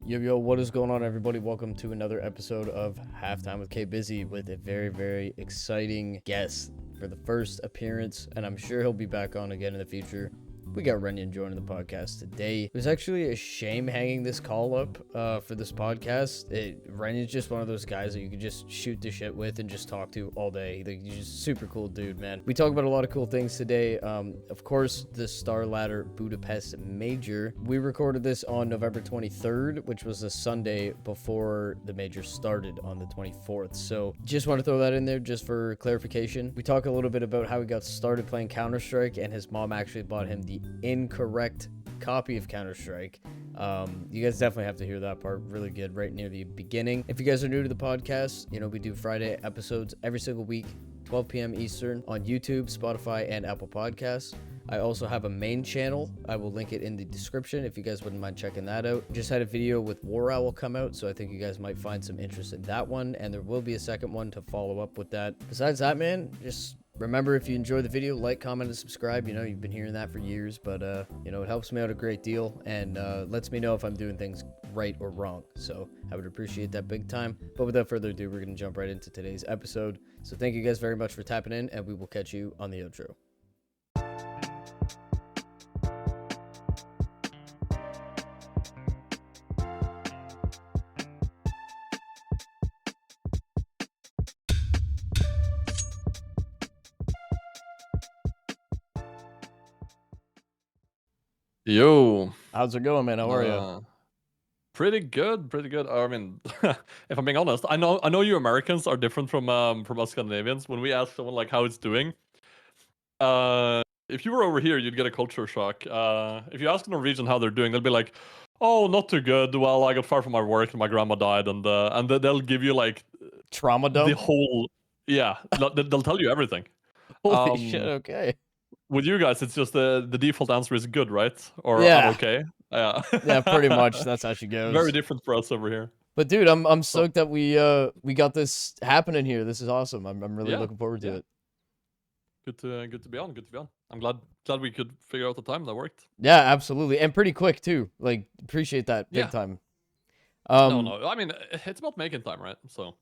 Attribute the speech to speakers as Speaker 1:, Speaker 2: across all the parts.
Speaker 1: Yo, what is going on, everybody? Welcome to another episode of Halftime with Bizzy with a very, very exciting guest for the first appearance, and I'm sure he'll be back on again in the future. We got Renyan joining the podcast today. It was actually a shame hanging this call up for this podcast. Renyan's just one of those guys that you can just shoot the shit with and just talk to all day. Like, he's just super cool dude, man. We talk about a lot of cool things today. Of course, the StarLadder Budapest Major. We recorded this on November 23rd, which was the Sunday before the major started on the 24th. So just want to throw that in there just for clarification. We talk a little bit about how he got started playing Counter-Strike, and his mom actually bought him the incorrect copy of Counter-Strike. You guys definitely have to hear that part. Really good right near the beginning. If you guys are new to the podcast, we do Friday episodes every single week, 12 p.m. Eastern on YouTube, Spotify, and Apple Podcasts. I also have a main channel. I will link it in the description if you guys wouldn't mind checking that out. Just had a video with War Owl come out, so I think you guys might find some interest in that one, and there will be a second one to follow up with that. Besides that, man, just remember, if you enjoy the video, like, comment, and subscribe. You've been hearing that for years, but it helps me out a great deal and lets me know if I'm doing things right or wrong. So I would appreciate that big time. But without further ado, we're going to jump right into today's episode. So thank you guys very much for tapping in, and we will catch you on the outro.
Speaker 2: Yo,
Speaker 1: How's it going, man? How are you?
Speaker 2: Pretty good, pretty good. I mean, if I'm being honest, I know you Americans are different from us Scandinavians. When we ask someone like how it's doing, if you were over here, you'd get a culture shock. If you ask a Norwegian how they're doing, they'll be like, "Oh, not too good. Well, I got fired from my work and my grandma died," and they'll give you like
Speaker 1: Trauma dump?
Speaker 2: the whole, yeah, they'll tell you everything.
Speaker 1: Holy shit, okay.
Speaker 2: With you guys, it's just the default answer is good, right? Or
Speaker 1: Yeah.
Speaker 2: I'm okay. Yeah.
Speaker 1: Yeah, pretty much. That's how she goes.
Speaker 2: Very different for us over here.
Speaker 1: But dude, I'm stoked that we got this happening here. This is awesome. I'm really looking forward to it.
Speaker 2: Good to be on. Good to be on. I'm glad we could figure out the time that worked.
Speaker 1: Yeah, absolutely, and pretty quick too. Like, appreciate that big time.
Speaker 2: No. I mean, it's about making time, right? So,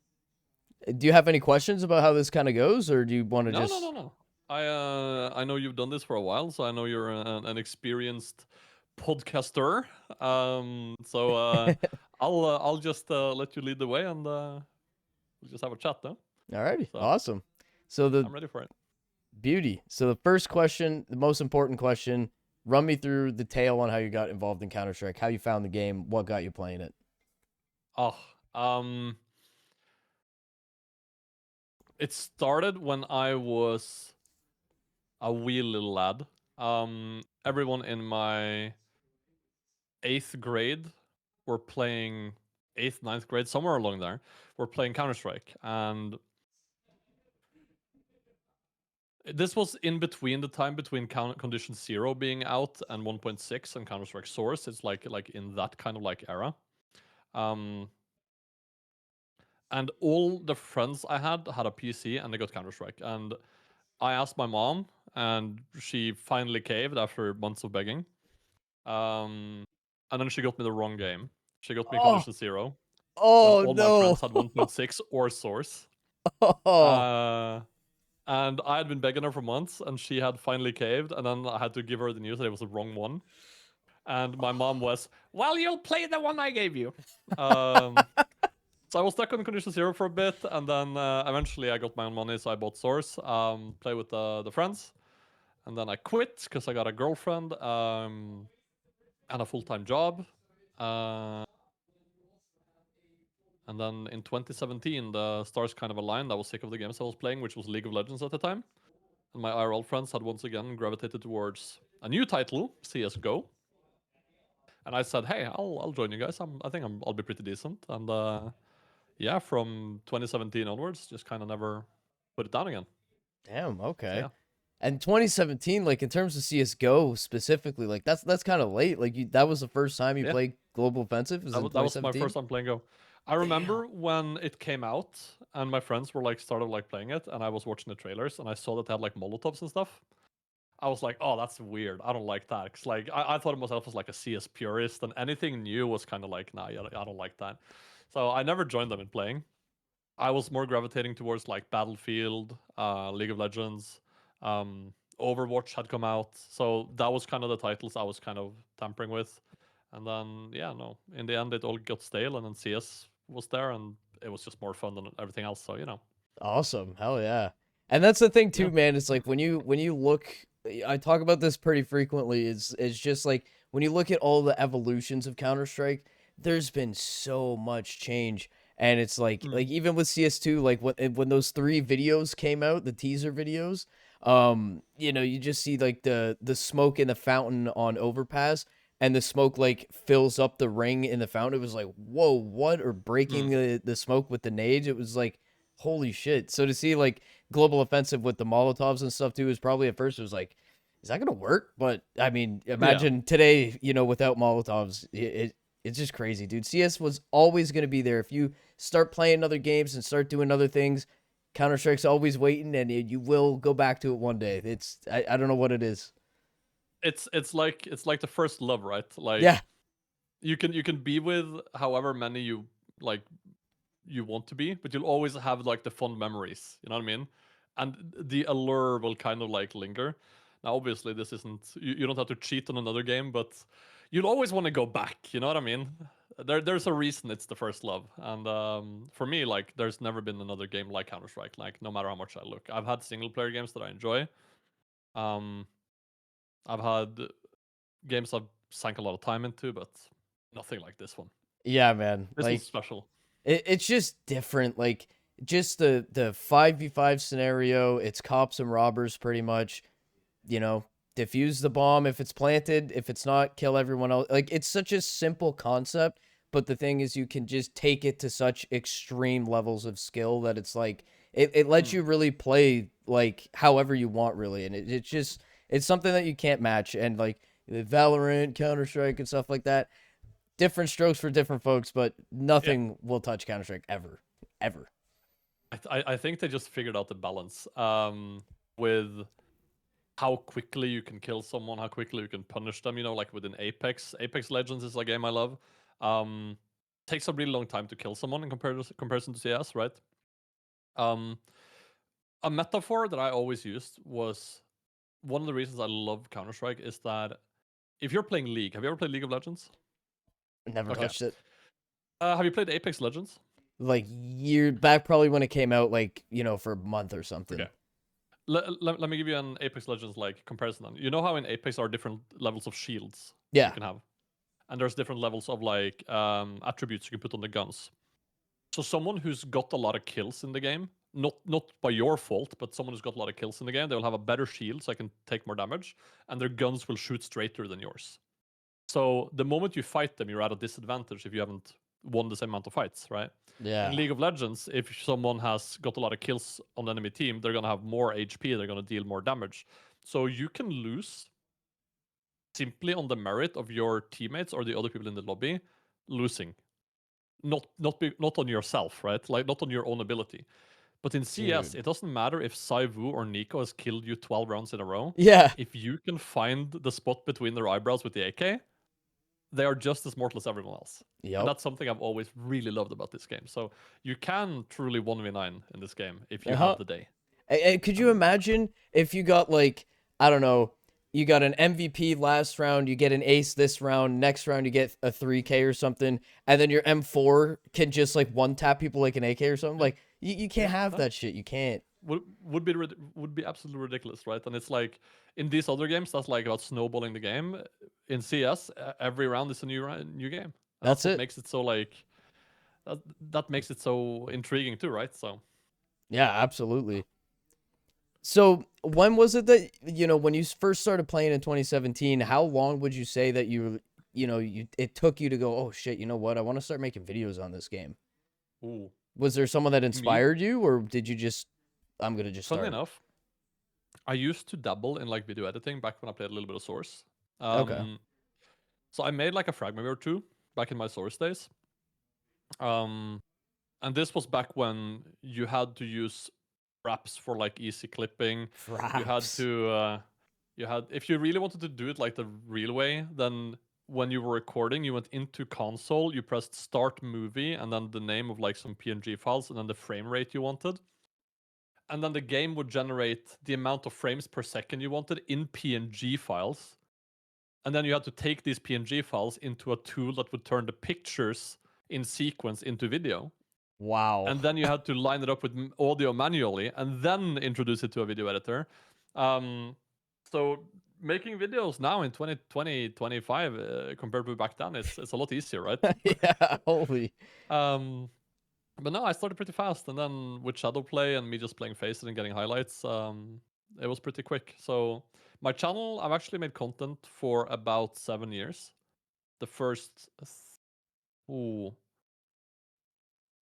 Speaker 1: do you have any questions about how this kind of goes, or do you want to just?
Speaker 2: No. I know you've done this for a while, so I know you're an experienced podcaster. So I'll just let you lead the way, and we'll just have a chat, though.
Speaker 1: Alrighty, so, awesome. So
Speaker 2: I'm ready for it.
Speaker 1: Beauty. So the first question, the most important question, run me through the tale on how you got involved in Counter-Strike, how you found the game, what got you playing it.
Speaker 2: It started when I was a wee little lad. Everyone in my 8th grade were playing 8th, 9th grade, somewhere along there, were playing Counter-Strike. And this was in between the time between Condition 0 being out and 1.6 and Counter-Strike Source. It's like in that kind of like era. And all the friends I had a PC and they got Counter-Strike. And I asked my mom, and she finally caved after months of begging. And then she got me the wrong game. She got me Condition 0.
Speaker 1: Oh,
Speaker 2: when all
Speaker 1: no.
Speaker 2: my friends had 1.6 or Source. And I had been begging her for months, and she had finally caved. And then I had to give her the news that it was the wrong one. And my mom was, "Well, you'll play the one I gave you." So I was stuck on Condition 0 for a bit, and then eventually I got my own money, so I bought Source, play with the friends, and then I quit because I got a girlfriend and a full-time job. And then in 2017, the stars kind of aligned. I was sick of the games I was playing, which was League of Legends at the time. And my IRL friends had once again gravitated towards a new title, CSGO. And I said, "Hey, I'll join you guys. I think I'll be pretty decent." And yeah, from 2017 onwards, just kind of never put it down again.
Speaker 1: Damn, okay.
Speaker 2: So, yeah.
Speaker 1: And 2017, like, in terms of CSGO specifically, like, that's kind of late. Like, that was the first time you played Global Offensive?
Speaker 2: That was my first time playing Go. I remember when it came out, and my friends were like started like playing it, and I was watching the trailers, and I saw that they had like Molotovs and stuff. I was like, oh, that's weird. I don't like that. 'Cause like I thought of myself as like a CS purist, and anything new was kind of like, nah, yeah, I don't like that. So I never joined them in playing. I was more gravitating towards like Battlefield, League of Legends, Overwatch had come out, so that was kind of the titles I was kind of tampering with. And then yeah, no, in the end it all got stale, and then CS was there, and it was just more fun than everything else. So you know,
Speaker 1: Awesome. Hell yeah. And that's the thing
Speaker 2: yeah.
Speaker 1: too, man. It's like when you look, I talk about this pretty frequently. It's just like when you look at all the evolutions of Counter-Strike, there's been so much change. And it's
Speaker 2: Mm.
Speaker 1: like even with CS2, like when those 3 videos came out, the teaser videos, you know, you just see like the smoke in the fountain on Overpass, and the smoke like fills up the ring in the fountain. It was like, whoa, what? Or breaking
Speaker 2: Mm.
Speaker 1: the smoke with the nades. It was like, holy shit. So to see like Global Offensive with the Molotovs and stuff too is probably at first it was like, is that gonna work? But I mean,
Speaker 2: Yeah.
Speaker 1: imagine today, you know, without Molotovs, it's just crazy, dude. CS was always gonna be there. If you start playing other games and start doing other things, Counter Strike's always waiting, and you will go back to it one day. I don't know what it is.
Speaker 2: It's like the first love, right?
Speaker 1: Yeah,
Speaker 2: Like you can be with however many you like you want to be, but you'll always have like the fond memories. You know what I mean? And the allure will kind of like linger. Now, obviously, this isn't you don't have to cheat on another game, but you'll always want to go back. You know what I mean? There's a reason it's the first love, and for me, like there's never been another game like Counter Strike. Like no matter how much I look, I've had single player games that I enjoy. Um, I've had games I've sank a lot of time into, but nothing like this one.
Speaker 1: yeah, man.
Speaker 2: This one's special.
Speaker 1: It's just different. Like just the 5v5 scenario. It's cops and robbers pretty much. You know, defuse the bomb if it's planted. If it's not, kill everyone else. Like it's such a simple concept, but the thing is, you can just take it to such extreme levels of skill that it's like it lets
Speaker 2: Mm.
Speaker 1: you really play like however you want, really, and it's just it's something that you can't match. And like Valorant, Counter Strike, and stuff like that, different strokes for different folks, but
Speaker 2: Yeah.
Speaker 1: nothing will touch Counter Strike ever, ever.
Speaker 2: I think they just figured out the balance with how quickly you can kill someone, how quickly you can punish them. You know, like within Apex. Apex Legends is a game I love. Um, takes a really long time to kill someone in comparison to CS, right? Um, a metaphor that I always used was one of the reasons I love Counter Strike is that if you're playing League, have you ever played League of Legends?
Speaker 1: Never
Speaker 2: Okay.
Speaker 1: touched it.
Speaker 2: Have you played Apex Legends?
Speaker 1: Like year back, probably when it came out, like you know, for a month or something.
Speaker 2: Okay. Let me give you an Apex Legends like comparison. Then. You know how in Apex are different levels of shields you
Speaker 1: Yeah,
Speaker 2: can have, and there's different levels of like attributes you can put on the guns. So someone who's got a lot of kills in the game, not by your fault, but someone who's got a lot of kills in the game, they will have a better shield, so I can take more damage, and their guns will shoot straighter than yours. So the moment you fight them, you're at a disadvantage if you haven't won the same amount of fights, right? In
Speaker 1: yeah.
Speaker 2: League of Legends, if someone has got a lot of kills on the enemy team, they're gonna have more HP, they're gonna deal more damage. So you can lose simply on the merit of your teammates or the other people in the lobby losing. Not on yourself, right? Like not on your own ability. But in CS,
Speaker 1: Dude.
Speaker 2: it doesn't matter if Saivu or Nico has killed you 12 rounds in a row.
Speaker 1: Yeah.
Speaker 2: If you can find the spot between their eyebrows with the AK, they are just as mortal as everyone else. And
Speaker 1: Yep.
Speaker 2: that's something I've always really loved about this game. So you can truly 1v9 in this game if you
Speaker 1: Uh-huh.
Speaker 2: have the day.
Speaker 1: And could you
Speaker 2: And
Speaker 1: imagine if you got like, I don't know, you got an MVP last round, you get an ace this round, next round you get a 3K or something, and then your M4 can just like one tap people like an AK or something?
Speaker 2: yeah,
Speaker 1: Like you
Speaker 2: yeah,
Speaker 1: can't have
Speaker 2: no,
Speaker 1: that shit. You can't.
Speaker 2: would be absolutely ridiculous, right? And it's like in these other games, that's like about snowballing the game. In CS, every round is a new game, and that's
Speaker 1: That's
Speaker 2: what
Speaker 1: it.
Speaker 2: makes it so like that, that makes it so intriguing too, right? So
Speaker 1: Yeah, absolutely. So when was it that you know when you first started playing in 2017? How long would you say that you know you it took you to go, oh shit, you know what? I want to start making videos on this game.
Speaker 2: ooh,
Speaker 1: Was there someone that
Speaker 2: me,
Speaker 1: inspired you, or did you just I'm gonna just
Speaker 2: funnily
Speaker 1: start?
Speaker 2: enough, I used to dabble in like video editing back when I played a little bit of Source.
Speaker 1: Okay.
Speaker 2: Um, so I made like a fragment or two back in my Source days. Um, and this was back when you had to use wraps for like easy clipping. You had
Speaker 1: Fraps.
Speaker 2: to if you really wanted to do it like the real way, then when you were recording, you went into console, you pressed start movie, and then the name of like some PNG files, and then the frame rate you wanted. And then the game would generate the amount of frames per second you wanted in PNG files. And then you had to take these PNG files into a tool that would turn the pictures in sequence into video.
Speaker 1: Wow.
Speaker 2: And then you had to line it up with audio manually and then introduce it to a video editor. So making videos now in 2020, 25 compared to back then, it's a lot easier, right?
Speaker 1: Yeah, holy.
Speaker 2: But no, I started pretty fast, and then with Shadowplay and me just playing Faceit and getting highlights, it was pretty quick. So my channel, I've actually made content for about 7 years. The first, the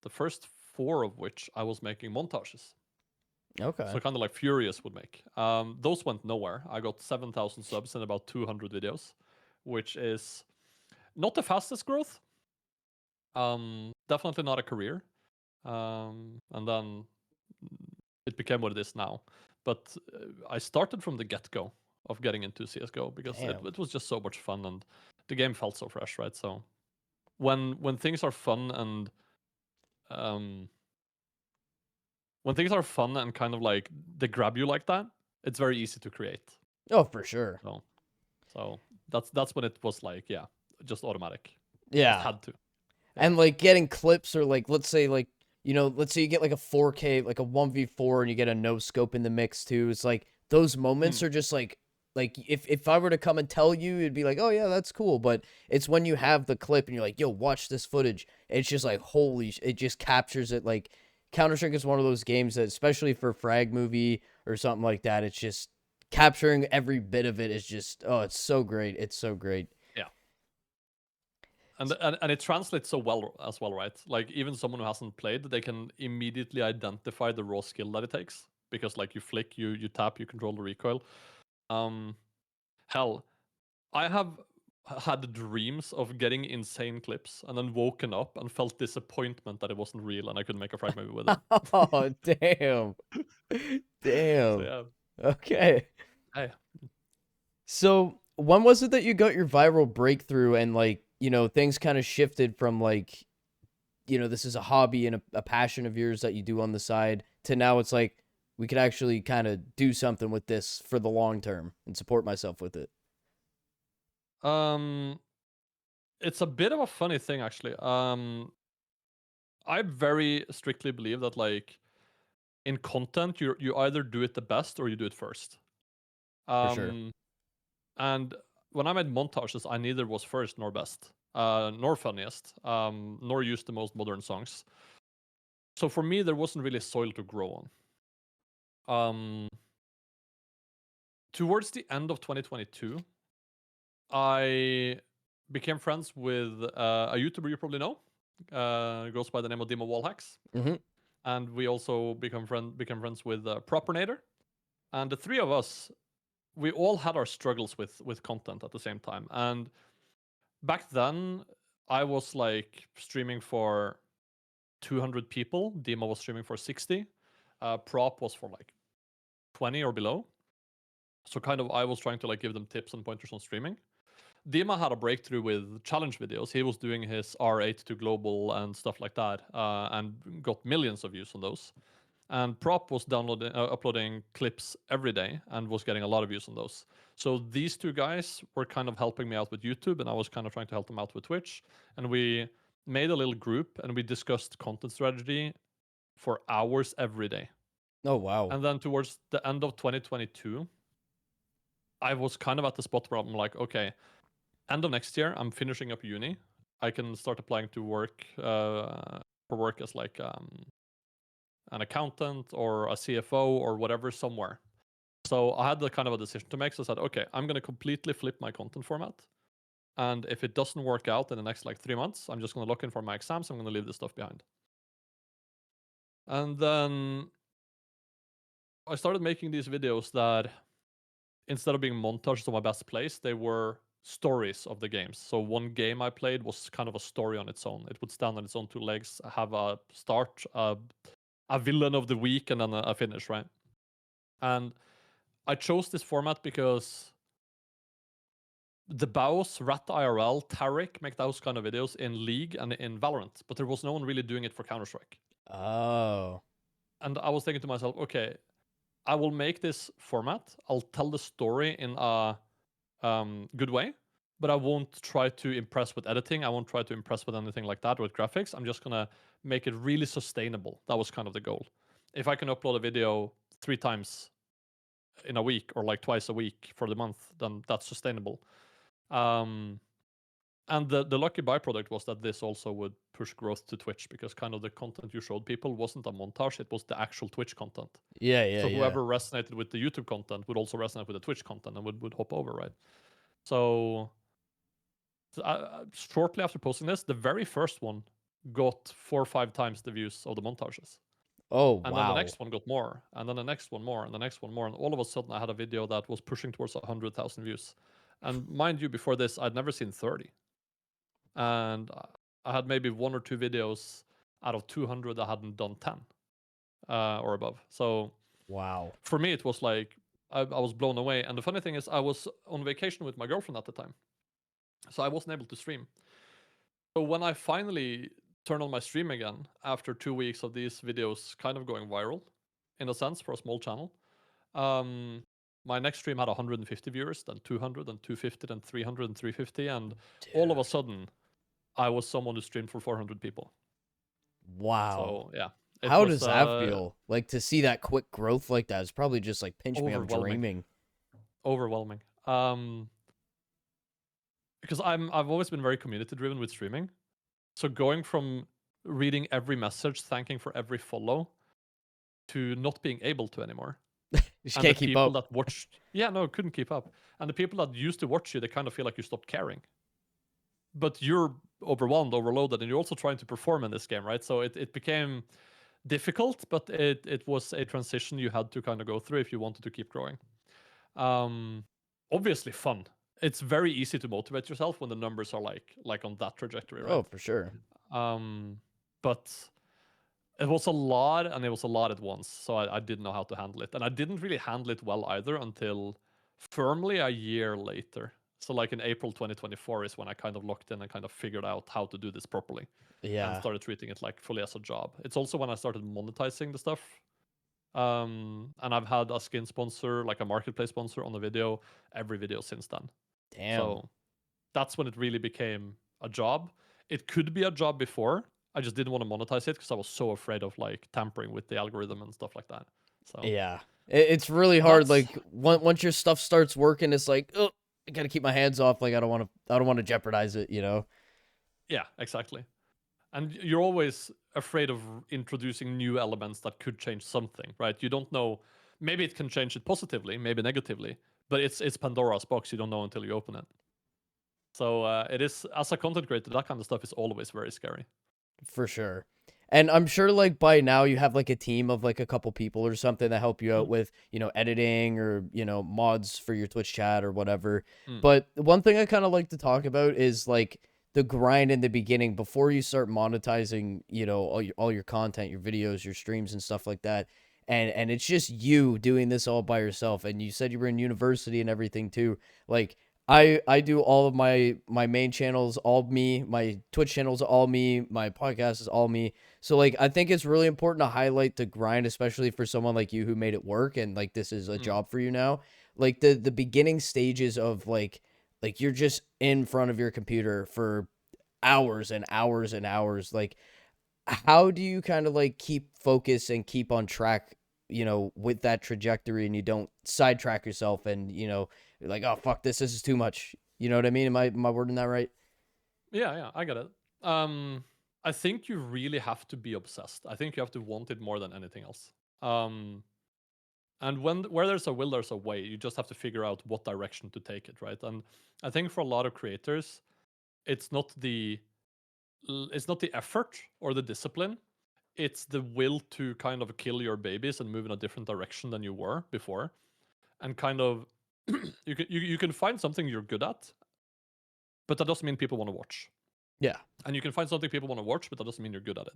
Speaker 2: first 4 of which I was making montages.
Speaker 1: Okay.
Speaker 2: So kind of like Furious would make. Those went nowhere. I got 7,000 subs in about 200 videos, which is not the fastest growth. Definitely not a career. And then it became what it is now. But I started from the get-go of getting into CSGO because it was just so much fun and the game felt so fresh, right? So when things are fun and when things are fun and kind of like they grab you like that, it's very easy to create.
Speaker 1: Oh, for sure.
Speaker 2: So that's when it was like, yeah, just automatic.
Speaker 1: Yeah.
Speaker 2: Just had to.
Speaker 1: Yeah. And like getting clips or like, let's say like, let's say you get like a 4K, like a 1v4 and you get a no scope in the mix too. It's like those moments are just like if I were to come and tell you, it'd be like, oh yeah, that's cool. But it's when you have the clip and you're like, yo, watch this footage. It's just like, it just captures it. Like Counter-Strike is one of those games that, especially for Frag Movie or something like that, it's just capturing every bit of it is just, oh, it's so great. It's so great.
Speaker 2: Yeah. And it translates so well as well, right? Like even someone who hasn't played, they can immediately identify the raw skill that it takes because like you flick, you tap, you control the recoil. Hell, I have had dreams of getting insane clips and then woken up and felt disappointment that it wasn't real and I couldn't make a Frag Movie with it.
Speaker 1: Oh, damn. Damn.
Speaker 2: So, yeah.
Speaker 1: Okay.
Speaker 2: Hey.
Speaker 1: So when was it that you got your viral breakthrough and like, things kind of shifted from like, this is a hobby and a passion of yours that you do on the side to now it's like, we could actually kind of do something with this for the long term and support myself with it?
Speaker 2: It's a bit of a funny thing actually. I very strictly believe that like in content you either do it the best or you do it first.
Speaker 1: For sure.
Speaker 2: And when I made montages, I neither was first nor best, nor funniest, nor used the most modern songs. So for me, there wasn't really soil to grow on. Towards the end of 2022, I became friends with a YouTuber you probably know. Goes by the name of Demo Wallhacks.
Speaker 1: Mm-hmm.
Speaker 2: And we also became friends with Propernator. And the three of us, we all had our struggles with content at the same time. And back then, I was like streaming for 200 people. Demo was streaming for 60. Prop was for like 20 or below. So kind of I was trying to like give them tips and pointers on streaming. Dima had a breakthrough with challenge videos. He was doing his R8 to global and stuff like that, and got millions of views on those. And Prop was uploading clips every day and was getting a lot of views on those. So these two guys were kind of helping me out with YouTube, and I was kind of trying to help them out with Twitch. And we made a little group, and we discussed content strategy for hours every day.
Speaker 1: Oh, wow.
Speaker 2: And then towards the end of 2022, I was kind of at the spot where I'm like, okay, end of next year, I'm finishing up uni. I can start applying to work for work as like an accountant or a CFO or whatever somewhere. So I had the kind of a decision to make. So I said, okay, I'm going to completely flip my content format. And if it doesn't work out in the next like 3 months, I'm just going to look in for my exams. I'm going to leave this stuff behind. And then I started making these videos that instead of being montages of my best plays, they were stories of the games. So one game I played was kind of a story on its own. It would stand on its own 2 legs, have a start, a villain of the week, and then a finish, right? And I chose this format because the Baos, Rat IRL, Tariq make those kind of videos in League and in Valorant, but there was no one really doing it for Counter-Strike.
Speaker 1: Oh.
Speaker 2: And I was thinking to myself, okay, I will make this format. I'll tell the story in a good way, but I won't try to impress with editing. I won't try to impress with anything like that, with graphics. I'm just gonna make it really sustainable. That was kind of the goal. If I can upload a video 3 times in a week or like twice a week for the month, then that's sustainable. And the lucky byproduct was that this also would push growth to Twitch, because kind of the content you showed people wasn't a montage, it was the actual Twitch content.
Speaker 1: Yeah.
Speaker 2: So whoever resonated with the YouTube content would also resonate with the Twitch content and would hop over, right? So shortly after posting this, the very first one got 4 or 5 times the views of the montages.
Speaker 1: Oh,
Speaker 2: And then the next one got more, and then the next one more, and the next one more, and all of a sudden I had a video that was pushing towards 100,000 views. And mind you, before this, I'd never seen 30. And I had maybe 1 or 2 videos out of 200 that hadn't done 10 or above. So
Speaker 1: wow.
Speaker 2: for me, it was like I was blown away. And the funny thing is, I was on vacation with my girlfriend at the time, so I wasn't able to stream. So when I finally turned on my stream again after 2 weeks of these videos kind of going viral, in a sense, for a small channel, my next stream had 150 viewers, then 200, then 250, then 300, and 350, and all of a sudden, I was someone who streamed for 400 people.
Speaker 1: Wow.
Speaker 2: So yeah.
Speaker 1: How does that feel? Like, to see that quick growth like that is probably just like pinch me, I'm dreaming.
Speaker 2: Overwhelming. Because I've always been very community driven with streaming. So going from reading every message, thanking for every follow, to not being able to anymore.
Speaker 1: You just can't keep up.
Speaker 2: That watched, couldn't keep up. And the people that used to watch you, they kind of feel like you stopped caring. But you're overwhelmed, overloaded, and you're also trying to perform in this game, right? So it became difficult, but it was a transition you had to kind of go through if you wanted to keep growing. Obviously fun. It's very easy to motivate yourself when the numbers are like on that trajectory, right?
Speaker 1: Oh, for sure.
Speaker 2: But it was a lot, and it was a lot at once, so I didn't know how to handle it. And I didn't really handle it well either until firmly a year later. So like in April 2024 is when I kind of locked in and kind of figured out how to do this properly.
Speaker 1: Yeah.
Speaker 2: And started treating it like fully as a job. It's also when I started monetizing the stuff. And I've had a skin sponsor, like a marketplace sponsor on the video, every video since then.
Speaker 1: Damn.
Speaker 2: So that's when it really became a job. It could be a job before. I just didn't want to monetize it because I was so afraid of like tampering with the algorithm and stuff like that. So
Speaker 1: yeah, it's really hard. Like once your stuff starts working, it's like, oh, I gotta keep my hands off. Like I don't want to jeopardize it, you know?
Speaker 2: Yeah, exactly. And you're always afraid of introducing new elements that could change something, right? You don't know. Maybe it can change it positively, maybe negatively, but it's Pandora's box. You don't know until you open it. So it is, as a content creator, that kind of stuff is always very scary.
Speaker 1: For sure. And I'm sure like by now you have like a team of like a couple people or something that help you out with, you know, editing or, you know, mods for your Twitch chat or whatever. But one thing I kind of like to talk about is like the grind in the beginning before you start monetizing, you know, all your content, your videos, your streams and stuff like that. And it's just you doing this all by yourself. And you said you were in university and everything too. Like I do all of my main channels, all me, my Twitch channels, all me, my podcast is all me. So like, I think it's really important to highlight the grind, especially for someone like you who made it work. And like, this is a job for you now. Like the beginning stages of like you're just in front of your computer for hours and hours and hours. Like, how do you kind of like keep focus and keep on track, you know, with that trajectory, and you don't sidetrack yourself and, you know, you're like, oh fuck this is too much. You know what I mean? Am I wording that right?
Speaker 2: Yeah, I get it. I think you really have to be obsessed. I think you have to want it more than anything else. And where there's a will, there's a way. You just have to figure out what direction to take it, right? And I think for a lot of creators, it's not the effort or the discipline. It's the will to kind of kill your babies and move in a different direction than you were before, and kind of you can find something you're good at, but that doesn't mean people want to watch.
Speaker 1: Yeah.
Speaker 2: And you can find something people want to watch, but that doesn't mean you're good at it.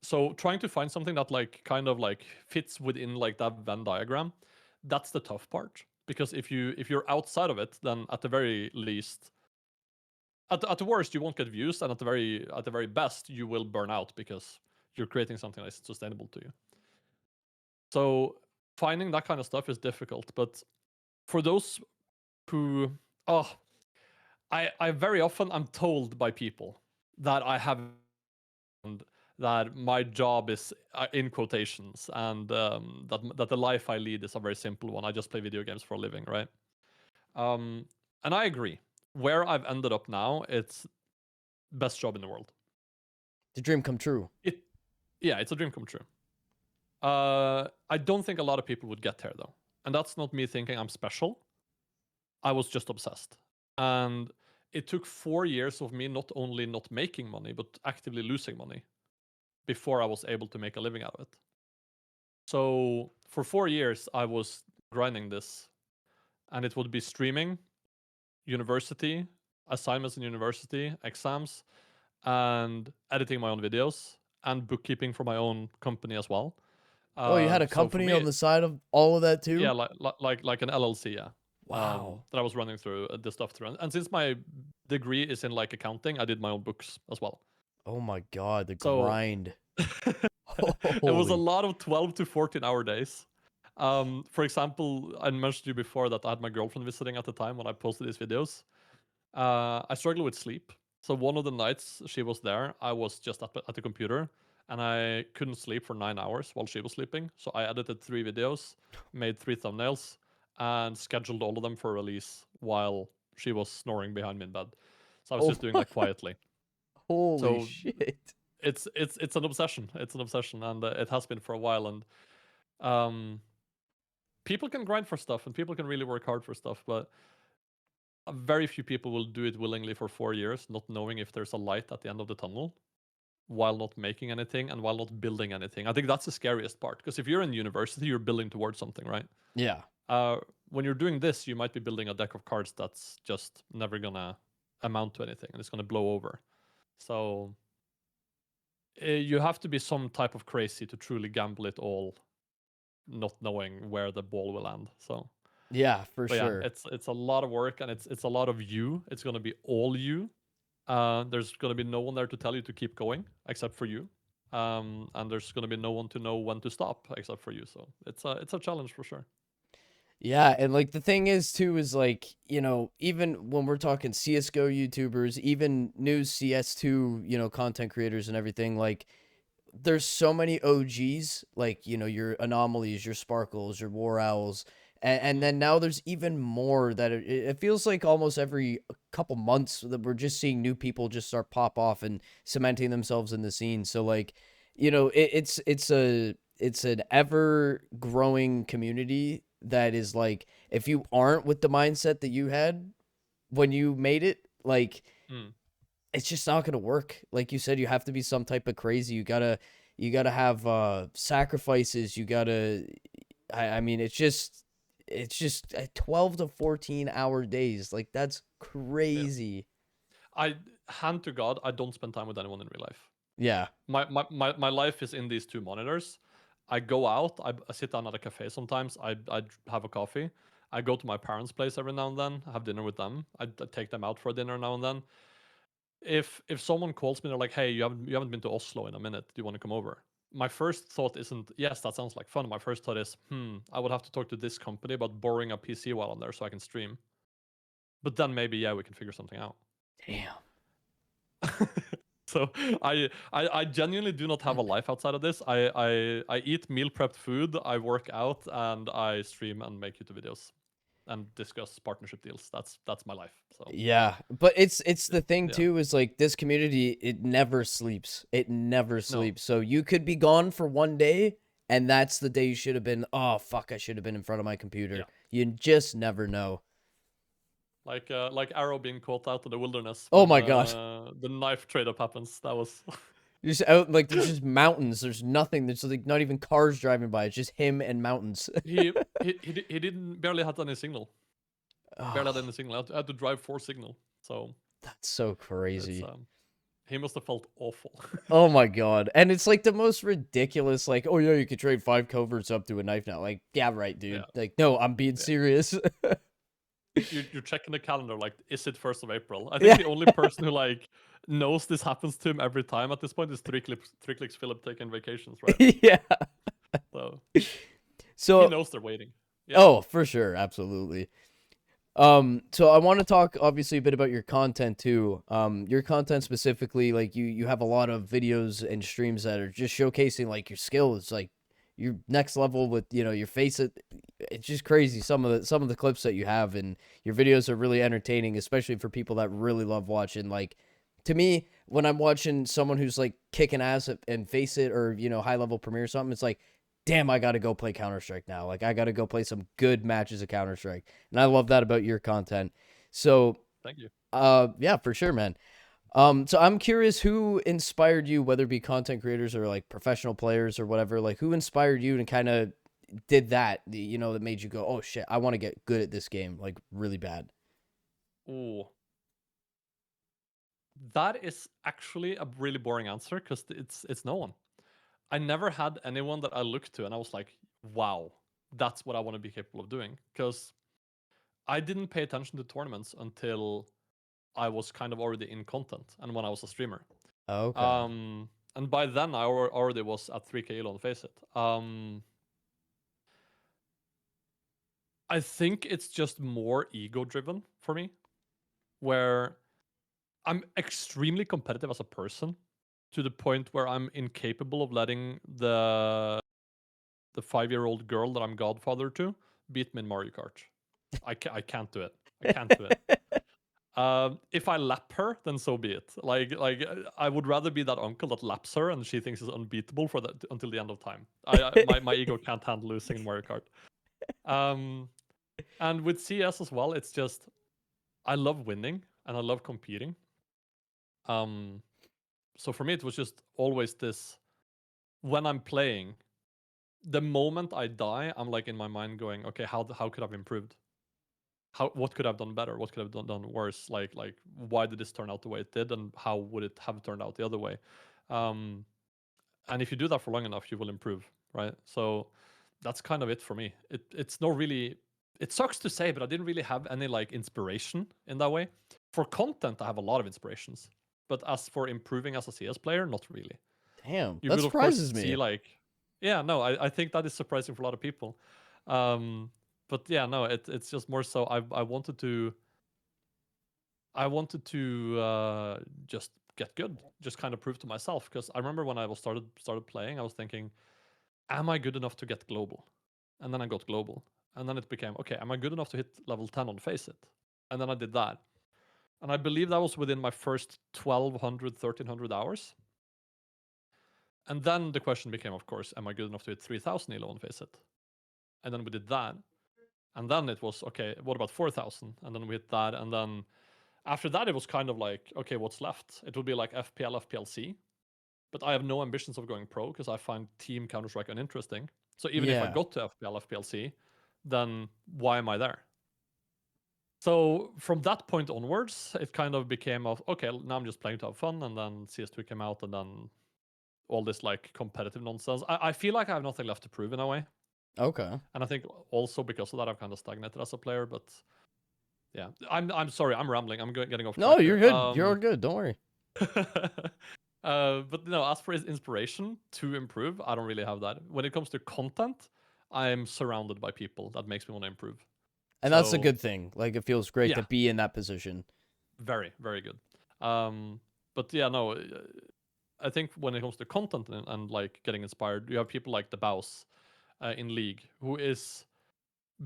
Speaker 2: So trying to find something that like kind of like fits within like that Venn diagram, that's the tough part, because if you're outside of it, then at the very least, at the worst you won't get views, and at the very best you will burn out because you're creating something that's sustainable to you. So finding that kind of stuff is difficult. But for those who, I very often I'm told by people that I have, that my job is in quotations, and that the life I lead is a very simple one. I just play video games for a living, right? And I agree. Where I've ended up now, it's best job in the world.
Speaker 1: The dream come true.
Speaker 2: Yeah, it's a dream come true. I don't think a lot of people would get there though, and that's not me thinking I'm special. I was just obsessed, and it took 4 years of me not only not making money but actively losing money before I was able to make a living out of it. So for 4 years I was grinding this, and it would be streaming, university, assignments in university, exams, and editing my own videos, and bookkeeping for my own company as well.
Speaker 1: Oh, you had a
Speaker 2: So for
Speaker 1: company
Speaker 2: me,
Speaker 1: on the side of all of that too?
Speaker 2: yeah, like an LLC, yeah.
Speaker 1: Wow.
Speaker 2: That I was running through this stuff through, and since my degree is in like accounting, I did my own books as well.
Speaker 1: Oh my god, the
Speaker 2: So
Speaker 1: grind.
Speaker 2: it was a
Speaker 1: Holy.
Speaker 2: lot of 12 to 14-hour days. For example, I mentioned to you before that I had my girlfriend visiting at the time when I posted these videos. I struggle with sleep. So one of the nights she was there, I was just at the computer, and I couldn't sleep for 9 hours while she was sleeping. So I edited 3 videos, made 3 thumbnails, and scheduled all of them for release while she was snoring behind me in bed. So I was just doing that quietly.
Speaker 1: Holy
Speaker 2: So
Speaker 1: shit.
Speaker 2: it's an obsession. It's an obsession, and it has been for a while. And people can grind for stuff, and people can really work hard for stuff, but very few people will do it willingly for 4 years, not knowing if there's a light at the end of the tunnel, while not making anything and while not building anything. I think that's the scariest part, because if you're in university, you're building towards something, right?
Speaker 1: Yeah.
Speaker 2: When you're doing this, you might be building a deck of cards that's just never gonna amount to anything, and it's gonna blow over. So you have to be some type of crazy to truly gamble it all, not knowing where the ball will land. So
Speaker 1: Yeah, for
Speaker 2: but yeah,
Speaker 1: sure.
Speaker 2: it's a lot of work, and it's a lot of you. It's gonna be all you. There's gonna be no one there to tell you to keep going except for you. And there's gonna be no one to know when to stop except for you. So it's a challenge for sure.
Speaker 1: Yeah, and like the thing is too is like, even when we're talking CS:GO YouTubers, even new CS2, content creators and everything, like there's so many OGs, like, your Anomalies, your Sparkles, your War Owls, and then now there's even more that it feels like almost every couple months that we're just seeing new people just start pop off and cementing themselves in the scene. So like, it's an ever growing community that is like, if you aren't with the mindset that you had when you made it, like it's just not gonna work. Like you said, you have to be some type of crazy. You gotta have sacrifices. You gotta. I mean, it's just 12 to 14-hour days. Like that's crazy.
Speaker 2: I hand to God, I don't spend time with anyone in real life.
Speaker 1: Yeah.
Speaker 2: My life is in these 2 monitors. I go out, I sit down at a cafe sometimes, I have a coffee. I go to my parents' place every now and then, have dinner with them. I take them out for dinner now and then. If someone calls me, they're like, "Hey, you haven't been to Oslo in a minute. Do you want to come over?" My first thought isn't, "Yes, that sounds like fun." My first thought is, I would have to talk to this company about borrowing a PC while I'm there so I can stream. But then maybe, yeah, we can figure something out.
Speaker 1: Damn.
Speaker 2: So I genuinely do not have a life outside of this. I eat meal prepped food, I work out, and I stream and make YouTube videos and discuss partnership deals. That's my life. So
Speaker 1: Yeah, but it's the thing
Speaker 2: yeah.
Speaker 1: too is like this community, it never sleeps. It never
Speaker 2: No.
Speaker 1: sleeps. So you could be gone for one day, and that's the day you should have been. Oh fuck! I should have been in front of my computer.
Speaker 2: Yeah.
Speaker 1: You just never know.
Speaker 2: Like Arrow being caught out in the wilderness.
Speaker 1: Oh
Speaker 2: When,
Speaker 1: my god!
Speaker 2: the knife trade up happens. That was
Speaker 1: Just out like there's just mountains. There's nothing. There's like not even cars driving by. It's just him and mountains.
Speaker 2: he didn't barely had any signal. Barely
Speaker 1: Oh,
Speaker 2: had any signal. I had to drive for signal. So
Speaker 1: that's so
Speaker 2: it's
Speaker 1: crazy.
Speaker 2: He must have felt awful.
Speaker 1: Oh my god. And it's like the most ridiculous, like, oh yeah, you could trade 5 coverts up to a knife now. Like, yeah, right, dude.
Speaker 2: Yeah.
Speaker 1: Like, no, I'm being
Speaker 2: Yeah.
Speaker 1: serious.
Speaker 2: You're checking the calendar, like, is it 1st of April? I think
Speaker 1: Yeah.
Speaker 2: the only person who like knows this happens to him every time at this point is Three Clicks Philip taking vacations, right?
Speaker 1: Yeah.
Speaker 2: So he
Speaker 1: So,
Speaker 2: knows they're waiting. Yeah.
Speaker 1: oh, for sure, absolutely. So I want to talk obviously a bit about your content too. Your content specifically, like you have a lot of videos and streams that are just showcasing like your skills, like your next level with, you know, your face. It's just crazy. Some of the clips that you have, and your videos are really entertaining, especially for people that really love watching. Like, to me, when I'm watching someone who's like kicking ass and Face It, or, you know, high level Premiere or something, it's like, damn, I got to go play Counter-Strike now. Like, I got to go play some good matches of Counter-Strike. And I love that about your content. So,
Speaker 2: Thank you.
Speaker 1: yeah, for sure, man. So I'm curious, who inspired you, whether it be content creators or like professional players or whatever, like who inspired you and kind of did that, you know, that made you go, oh shit, I want to get good at this game, like really bad.
Speaker 2: Oh, that is actually a really boring answer because it's no one. I never had anyone that I looked to and I was like, wow, that's what I want to be capable of doing. Because I didn't pay attention to tournaments until I was kind of already in content and when I was a streamer.
Speaker 1: Okay.
Speaker 2: And by then I already was at 3K elo on Face It. I think it's just more ego driven for me, where I'm extremely competitive as a person to the point where I'm incapable of letting the 5-year-old girl that I'm godfather to beat me in Mario Kart. I can't do it. I can't do it. If I lap her, then so be it. Like I would rather be that uncle that laps her and she thinks is unbeatable for that until the end of time. My ego can't handle losing in Mario Kart. And with CS as well, it's just I love winning and I love competing. So for me, it was just always this: when I'm playing, the moment I die, I'm like in my mind going, okay, how could I've improved? What could I've done better? What could I've done worse? Like why did this turn out the way it did, and how would it have turned out the other way? And if you do that for long enough, you will improve, right? So that's kind of it for me. It's not really. It sucks to say, but I didn't really have any like inspiration in that way. For content, I have a lot of inspirations, but as for improving as a CS player, not really.
Speaker 1: Damn,
Speaker 2: You
Speaker 1: that
Speaker 2: will of course
Speaker 1: surprises
Speaker 2: see
Speaker 1: me.
Speaker 2: like, yeah, no, I think that is surprising for a lot of people. But yeah, no, it's just more so I wanted to just get good, just kind of prove to myself, because I remember when I was started playing, I was thinking, am I good enough to get global? And then I got global, and then it became, okay, am I good enough to hit level 10 on Face It? And then I did that, and I believe that was within my first 1200 1300 hours. And then the question became, of course, am I good enough to hit 3000 elo on Face It? And then we did that. And then it was, okay, what about 4000? And then we hit that. And then after that, it was kind of like, okay, what's left? It would be like FPL, FPLC. But I have no ambitions of going pro because I find Team Counter-Strike uninteresting. So even if I
Speaker 1: Yeah.
Speaker 2: got to FPL, FPLC, then why am I there? So from that point onwards, it kind of became of, okay, now I'm just playing to have fun. And then CS2 came out, and then all this like competitive nonsense. I feel like I have nothing left to prove in a way.
Speaker 1: Okay.
Speaker 2: And I think also because of that, I've kind of stagnated as a player. But yeah, I'm sorry, I'm rambling. I'm getting off
Speaker 1: No,
Speaker 2: track
Speaker 1: you're
Speaker 2: here.
Speaker 1: good. You're good. Don't worry.
Speaker 2: But no, as for his inspiration to improve, I don't really have that. When it comes to content, I'm surrounded by people that makes me want to improve.
Speaker 1: And that's a
Speaker 2: So
Speaker 1: good thing. Like, it feels great to
Speaker 2: yeah,
Speaker 1: be in that position.
Speaker 2: very, very good. But yeah, no, I think when it comes to content and like getting inspired, you have people like the Bows in League, who is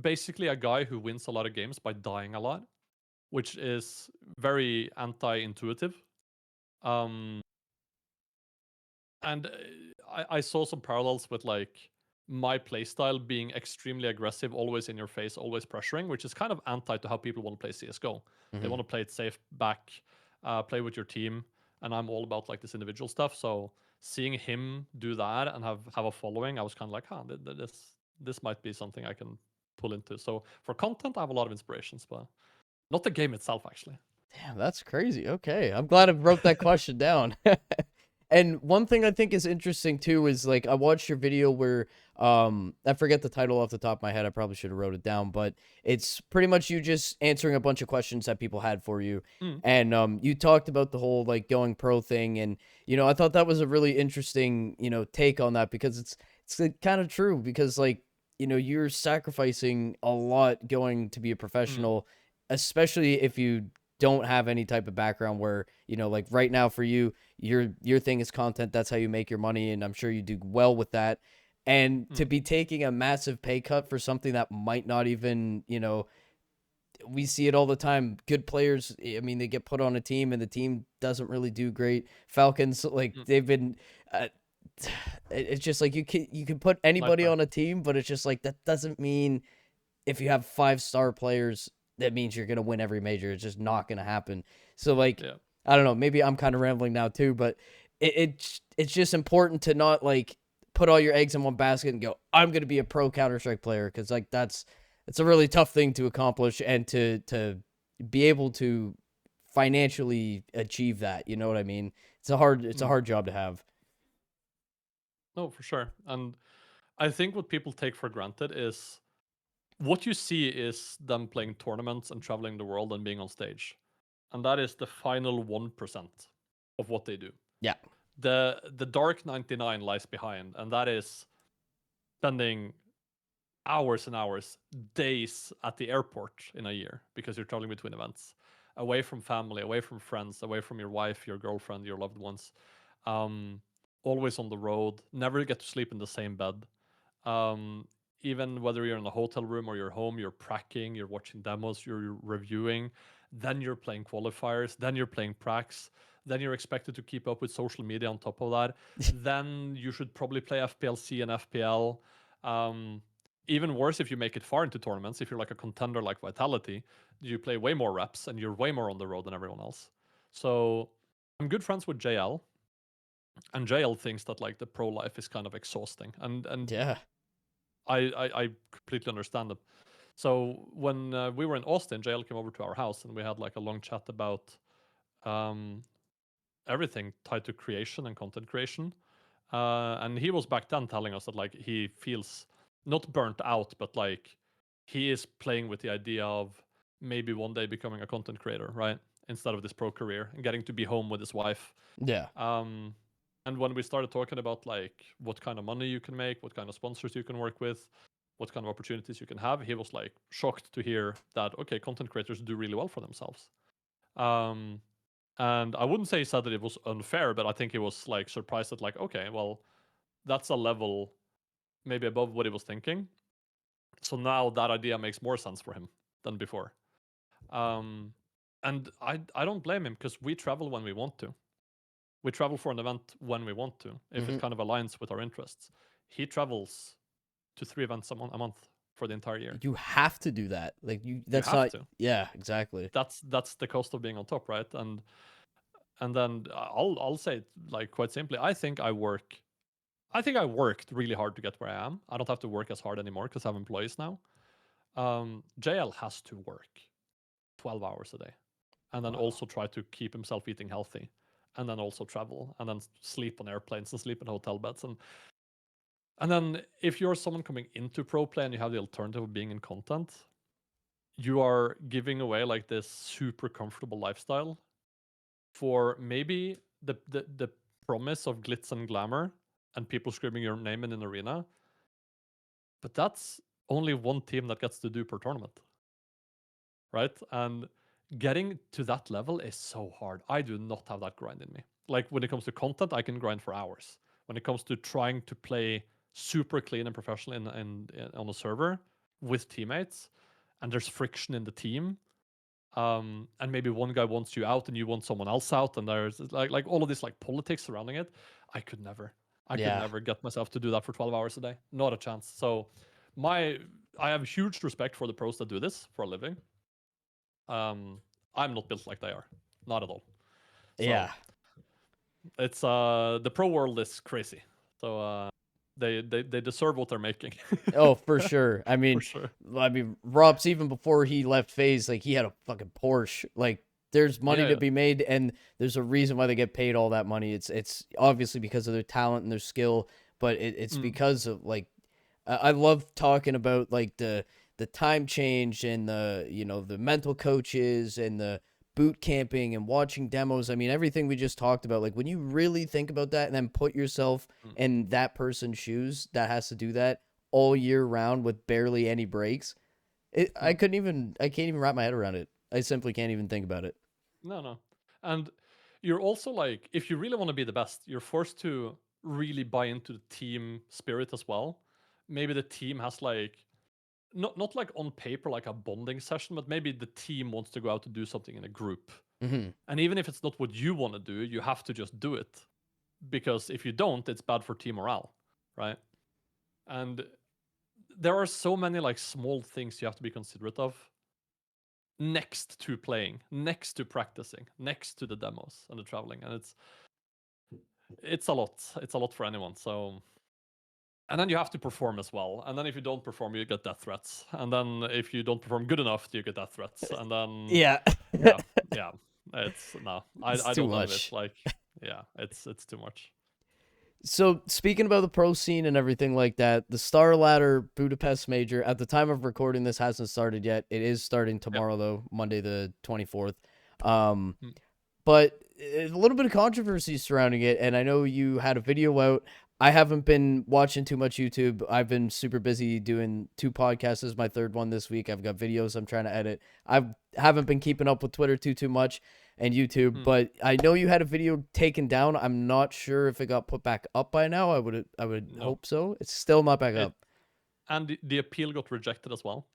Speaker 2: basically a guy who wins a lot of games by dying a lot, which is very anti-intuitive. Um, and I saw some parallels with like my playstyle being extremely aggressive, always in your face, always pressuring, which is kind of anti to how people want to play CS:GO. They want to play it safe back, play with your team, and I'm all about like this individual stuff. So seeing him do that and have a following, I was kind of like, huh, this might be something I can pull into. So for content, I have a lot of inspirations, but not the game itself, actually.
Speaker 1: Damn, that's crazy. Okay, I'm glad I wrote that question down. And one thing I think is interesting too is like I watched your video where I forget the title off the top of my head. I probably should have wrote it down, but it's pretty much you just answering a bunch of questions that people had for you.
Speaker 2: Mm,
Speaker 1: And you talked about the whole like going pro thing, and I thought that was a really interesting, take on that because it's like, kind of true because like, you're sacrificing a lot going to be a
Speaker 2: mm,
Speaker 1: professional, especially if you don't have any type of background where, like right now for you, your thing is content, that's how you make your money, and I'm sure you do well with that. And to
Speaker 2: mm,
Speaker 1: be taking a massive pay cut for something that might not even, we see it all the time. Good players, I mean, they get put on a team and the team doesn't really do great. Falcons, like
Speaker 2: mm.
Speaker 1: they've been it's just like you can put anybody
Speaker 2: Nightmare.
Speaker 1: on a team, but it's just like that doesn't mean if you have 5-star players, that means you're gonna win every major. It's just not gonna happen. So like,
Speaker 2: Yeah.
Speaker 1: I don't know. Maybe I'm kind of rambling now too, but it's just important to not like put all your eggs in one basket and go, I'm gonna be a pro Counter-Strike player, because like it's a really tough thing to accomplish and to be able to financially achieve that. You know what I mean? It's a
Speaker 2: Mm.
Speaker 1: hard job to have.
Speaker 2: No, for sure. And I think what people take for granted is what you see is them playing tournaments and traveling the world and being on stage. And that is the final 1% of what they do.
Speaker 1: Yeah.
Speaker 2: The dark 99 lies behind, and that is spending hours and hours, days at the airport in a year because you're traveling between events, away from family, away from friends, away from your wife, your girlfriend, your loved ones. Um, Always on the road, never get to sleep in the same bed. Um, Even whether you're in a hotel room or you're home, you're pracking, you're watching demos, you're reviewing, then you're playing qualifiers, then you're playing pracs, then you're expected to keep up with social media on top of that. Then you should probably play FPLC and FPL. Um, Even worse, if you make it far into tournaments, if you're like a contender like Vitality, you play way more reps and you're way more on the road than everyone else. So I'm good friends with JL, and JL thinks that like the pro life is kind of exhausting, and
Speaker 1: Yeah.
Speaker 2: I completely understand them. So when we were in Austin, JL came over to our house and we had like a long chat about um, everything tied to creation and content creation. And he was back then telling us that like he feels not burnt out, but like he is playing with the idea of maybe one day becoming a content creator, right? Instead of this pro career and getting to be home with his wife.
Speaker 1: Yeah.
Speaker 2: Um, and when we started talking about like what kind of money you can make, what kind of sponsors you can work with, what kind of opportunities you can have, he was like shocked to hear that okay, content creators do really well for themselves. Um, and I wouldn't say he said that it was unfair, but I think he was like surprised at like okay, well, that's a level maybe above what he was thinking. So now that idea makes more sense for him than before. Um, and I don't blame him because we travel when we want to. We travel for an event when we want to, if it
Speaker 1: Hmm.
Speaker 2: kind of aligns with our interests. He travels to 3 events a month for the entire year.
Speaker 1: You have to do that. Like
Speaker 2: You
Speaker 1: that's
Speaker 2: have
Speaker 1: not.
Speaker 2: to.
Speaker 1: Yeah, exactly.
Speaker 2: That's the cost of being on top, right? And then I'll say it like quite simply. I think I worked really hard to get where I am. I don't have to work as hard anymore because I have employees now. JL has to work 12 hours a day and then
Speaker 1: Wow.
Speaker 2: also try to keep himself eating healthy and then also travel and then sleep on airplanes and sleep in hotel beds. And then if you're someone coming into pro play and you have the alternative of being in content, you are giving away like this super comfortable lifestyle for maybe the promise of glitz and glamour and people screaming your name in an arena. But that's only one team that gets to do per tournament, right? And getting to that level is so hard. I do not have that grind in me. Like when it comes to content, I can grind for hours. When it comes to trying to play super clean and professional on a server with teammates, and there's friction in the team, and maybe one guy wants you out and you want someone else out, and there's like all of this like politics surrounding it. I could never. I could
Speaker 1: Yeah.
Speaker 2: never get myself to do that for 12 hours a day. Not a chance. So my I have huge respect for the pros that do this for a living. Um, I'm not built like they are, not at all. So
Speaker 1: Yeah.
Speaker 2: it's the pro world is crazy. So they deserve what they're making
Speaker 1: Oh, for sure. I
Speaker 2: for
Speaker 1: mean,
Speaker 2: sure.
Speaker 1: Rob's even before he left phase, like he had a fucking Porsche. Like there's money to
Speaker 2: Yeah.
Speaker 1: be made, and there's a reason why they get paid all that money. It's obviously because of their talent and their skill, but it's
Speaker 2: Mm.
Speaker 1: because of like I love talking about like the time change and the the mental coaches and the boot camping and watching demos. I mean, everything we just talked about. Like when you really think about that and then put yourself
Speaker 2: Mm.
Speaker 1: in that person's shoes that has to do that all year round with barely any breaks.
Speaker 2: Mm.
Speaker 1: I can't even wrap my head around it. I simply can't even think about it.
Speaker 2: No, no. And you're also like, if you really want to be the best, you're forced to really buy into the team spirit as well. Maybe the team has like not like on paper like a bonding session, but maybe the team wants to go out to do something in a group.
Speaker 1: Mm-hmm.
Speaker 2: And even if it's not what you want to do, you have to just do it. Because if you don't, it's bad for team morale, right? And there are so many like small things you have to be considerate of next to playing, next to practicing, next to the demos and the traveling. And it's a lot. It's a lot for anyone. So and then you have to perform as well. And then if you don't perform, you get death threats. And then if you don't perform good enough, you get death threats. And then
Speaker 1: Yeah.
Speaker 2: yeah, yeah. It's no,
Speaker 1: It's
Speaker 2: I
Speaker 1: too
Speaker 2: don't envy it.
Speaker 1: much.
Speaker 2: Like yeah, it's too much.
Speaker 1: So speaking about the pro scene and everything like that, the StarLadder Budapest Major at the time of recording this hasn't started yet. It is starting
Speaker 2: Yep.
Speaker 1: tomorrow though, Monday the 24th. Um,
Speaker 2: Mm.
Speaker 1: but a little bit of controversy surrounding it, and I know you had a video out. I haven't been watching too much YouTube. I've been super busy doing 2 podcasts. This is my third one this week. I've got videos I'm trying to edit. I haven't been keeping up with Twitter too much and YouTube,
Speaker 2: Mm.
Speaker 1: but I know you had a video taken down. I'm not sure if it got put back up by now. I would
Speaker 2: No.
Speaker 1: hope so. It's still not back
Speaker 2: It
Speaker 1: up.
Speaker 2: and the appeal got rejected as well.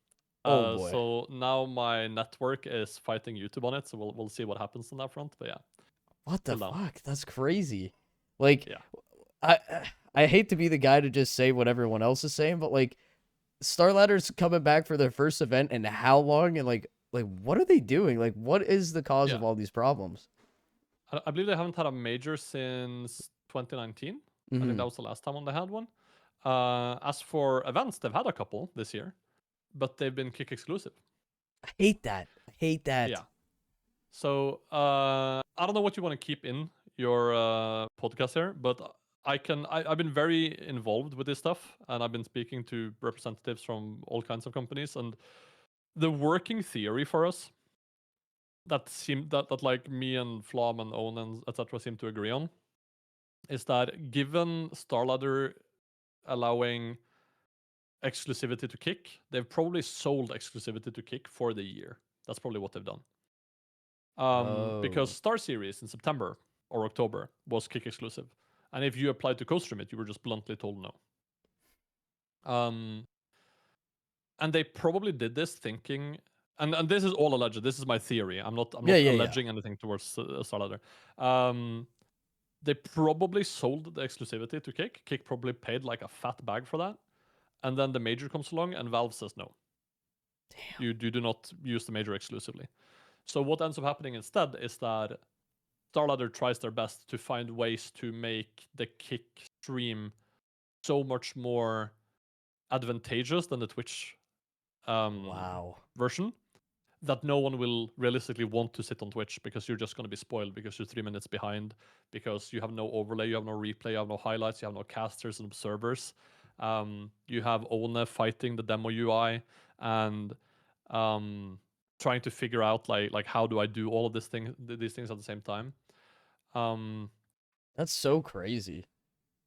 Speaker 1: Oh boy.
Speaker 2: So now my network is fighting YouTube on it. So we'll see what happens on that front. But yeah,
Speaker 1: What the
Speaker 2: till now.
Speaker 1: fuck? That's crazy. Like
Speaker 2: Yeah.
Speaker 1: I I hate to be the guy to just say what everyone else is saying, but like StarLadder's coming back for their first event and how long and like what are they doing? Like what is the cause
Speaker 2: Yeah.
Speaker 1: of all these problems?
Speaker 2: I believe they haven't had a major since 2019. I think
Speaker 1: Mm-hmm.
Speaker 2: that was the last time when they had one. As for events, they've had a couple this year, but they've been Kick exclusive.
Speaker 1: I hate that. I hate that.
Speaker 2: Yeah. So I don't know what you want to keep in your podcast here, but I've been very involved with this stuff, and I've been speaking to representatives from all kinds of companies, and the working theory for us that like me and Flam and Owen and etc. seem to agree on is that given StarLadder allowing exclusivity to Kick, they've probably sold exclusivity to Kick for the year. That's probably what they've done. Because
Speaker 1: Oh.
Speaker 2: Star Series in September or October was Kick exclusive, and if you applied to co-stream it, you were just bluntly told no. And they probably did this thinking, and this is all alleged. This is my theory. I'm not
Speaker 1: Yeah.
Speaker 2: alleging anything towards StarLadder. They probably sold the exclusivity to Kick. Kick probably paid like a fat bag for that, and then the major comes along, and Valve says no.
Speaker 1: Damn.
Speaker 2: You do not use the major exclusively. So what ends up happening instead is that StarLadder tries their best to find ways to make the Kick stream so much more advantageous than the Twitch
Speaker 1: Wow.
Speaker 2: version that no one will realistically want to sit on Twitch because you're just going to be spoiled because you're 3 minutes behind, because you have no overlay, you have no replay, you have no highlights, you have no casters and observers. You have One fighting the demo UI and trying to figure out like how do I do all of these things at the same time.
Speaker 1: That's so crazy.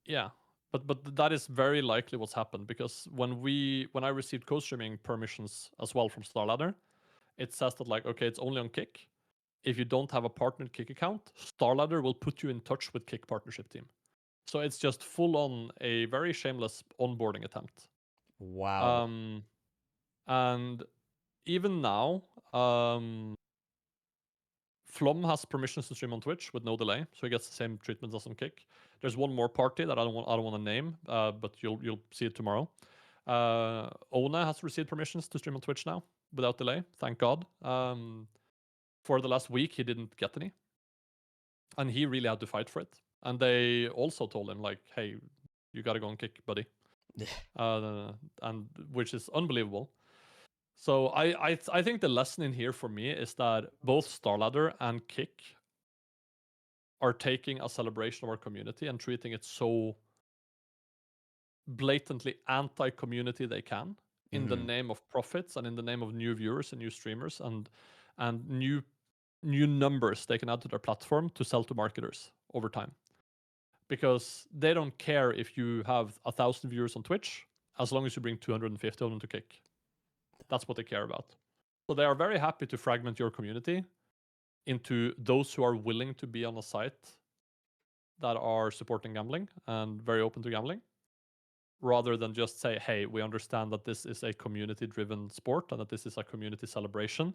Speaker 2: Yeah, but that is very likely what's happened, because when I received co-streaming permissions as well from StarLadder, it says that like, okay, it's only on Kick. If you don't have a partnered Kick account, StarLadder will put you in touch with Kick partnership team. So it's just full on a very shameless onboarding attempt.
Speaker 1: Wow.
Speaker 2: And even now, Flom has permissions to stream on Twitch with no delay, so he gets the same treatment as on Kick. There's one more party that I don't want to name, but you'll see it tomorrow. Ona has received permissions to stream on Twitch now without delay, thank God. For the last week, he didn't get any, and he really had to fight for it. And they also told him like, "Hey, you gotta go on Kick, buddy," and which is unbelievable. So I think the lesson in here for me is that both StarLadder and Kick are taking a celebration of our community and treating it so blatantly anti-community they can, in the name of profits and in the name of new viewers and new streamers and new numbers they can add to their platform to sell to marketers over time. Because they don't care if you have 1,000 viewers on Twitch, as long as you bring 250 of them to Kick. That's what they care about. So they are very happy to fragment your community into those who are willing to be on a site that are supporting gambling and very open to gambling, rather than just say, hey, we understand that this is a community-driven sport and that this is a community celebration.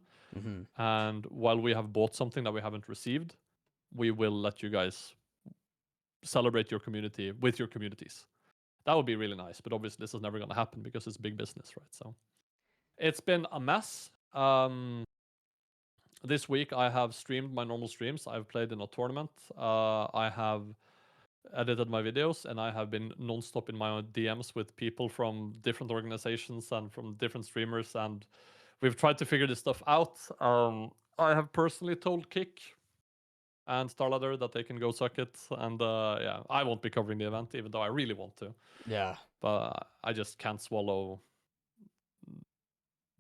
Speaker 2: And while we have bought something that we haven't received, we will let you guys celebrate your community with your communities. That would be really nice, but obviously this is never going to happen because it's big business, right? So it's been a mess. This week I have streamed my normal streams. I've played in a tournament. I have edited my videos, and I have been non-stop in my own DMs with people from different organizations and from different streamers, and we've tried to figure this stuff out. I have personally told Kick and StarLadder that they can go suck it, and yeah, I won't be covering the event, even though I really want to.
Speaker 1: Yeah.
Speaker 2: But I just can't swallow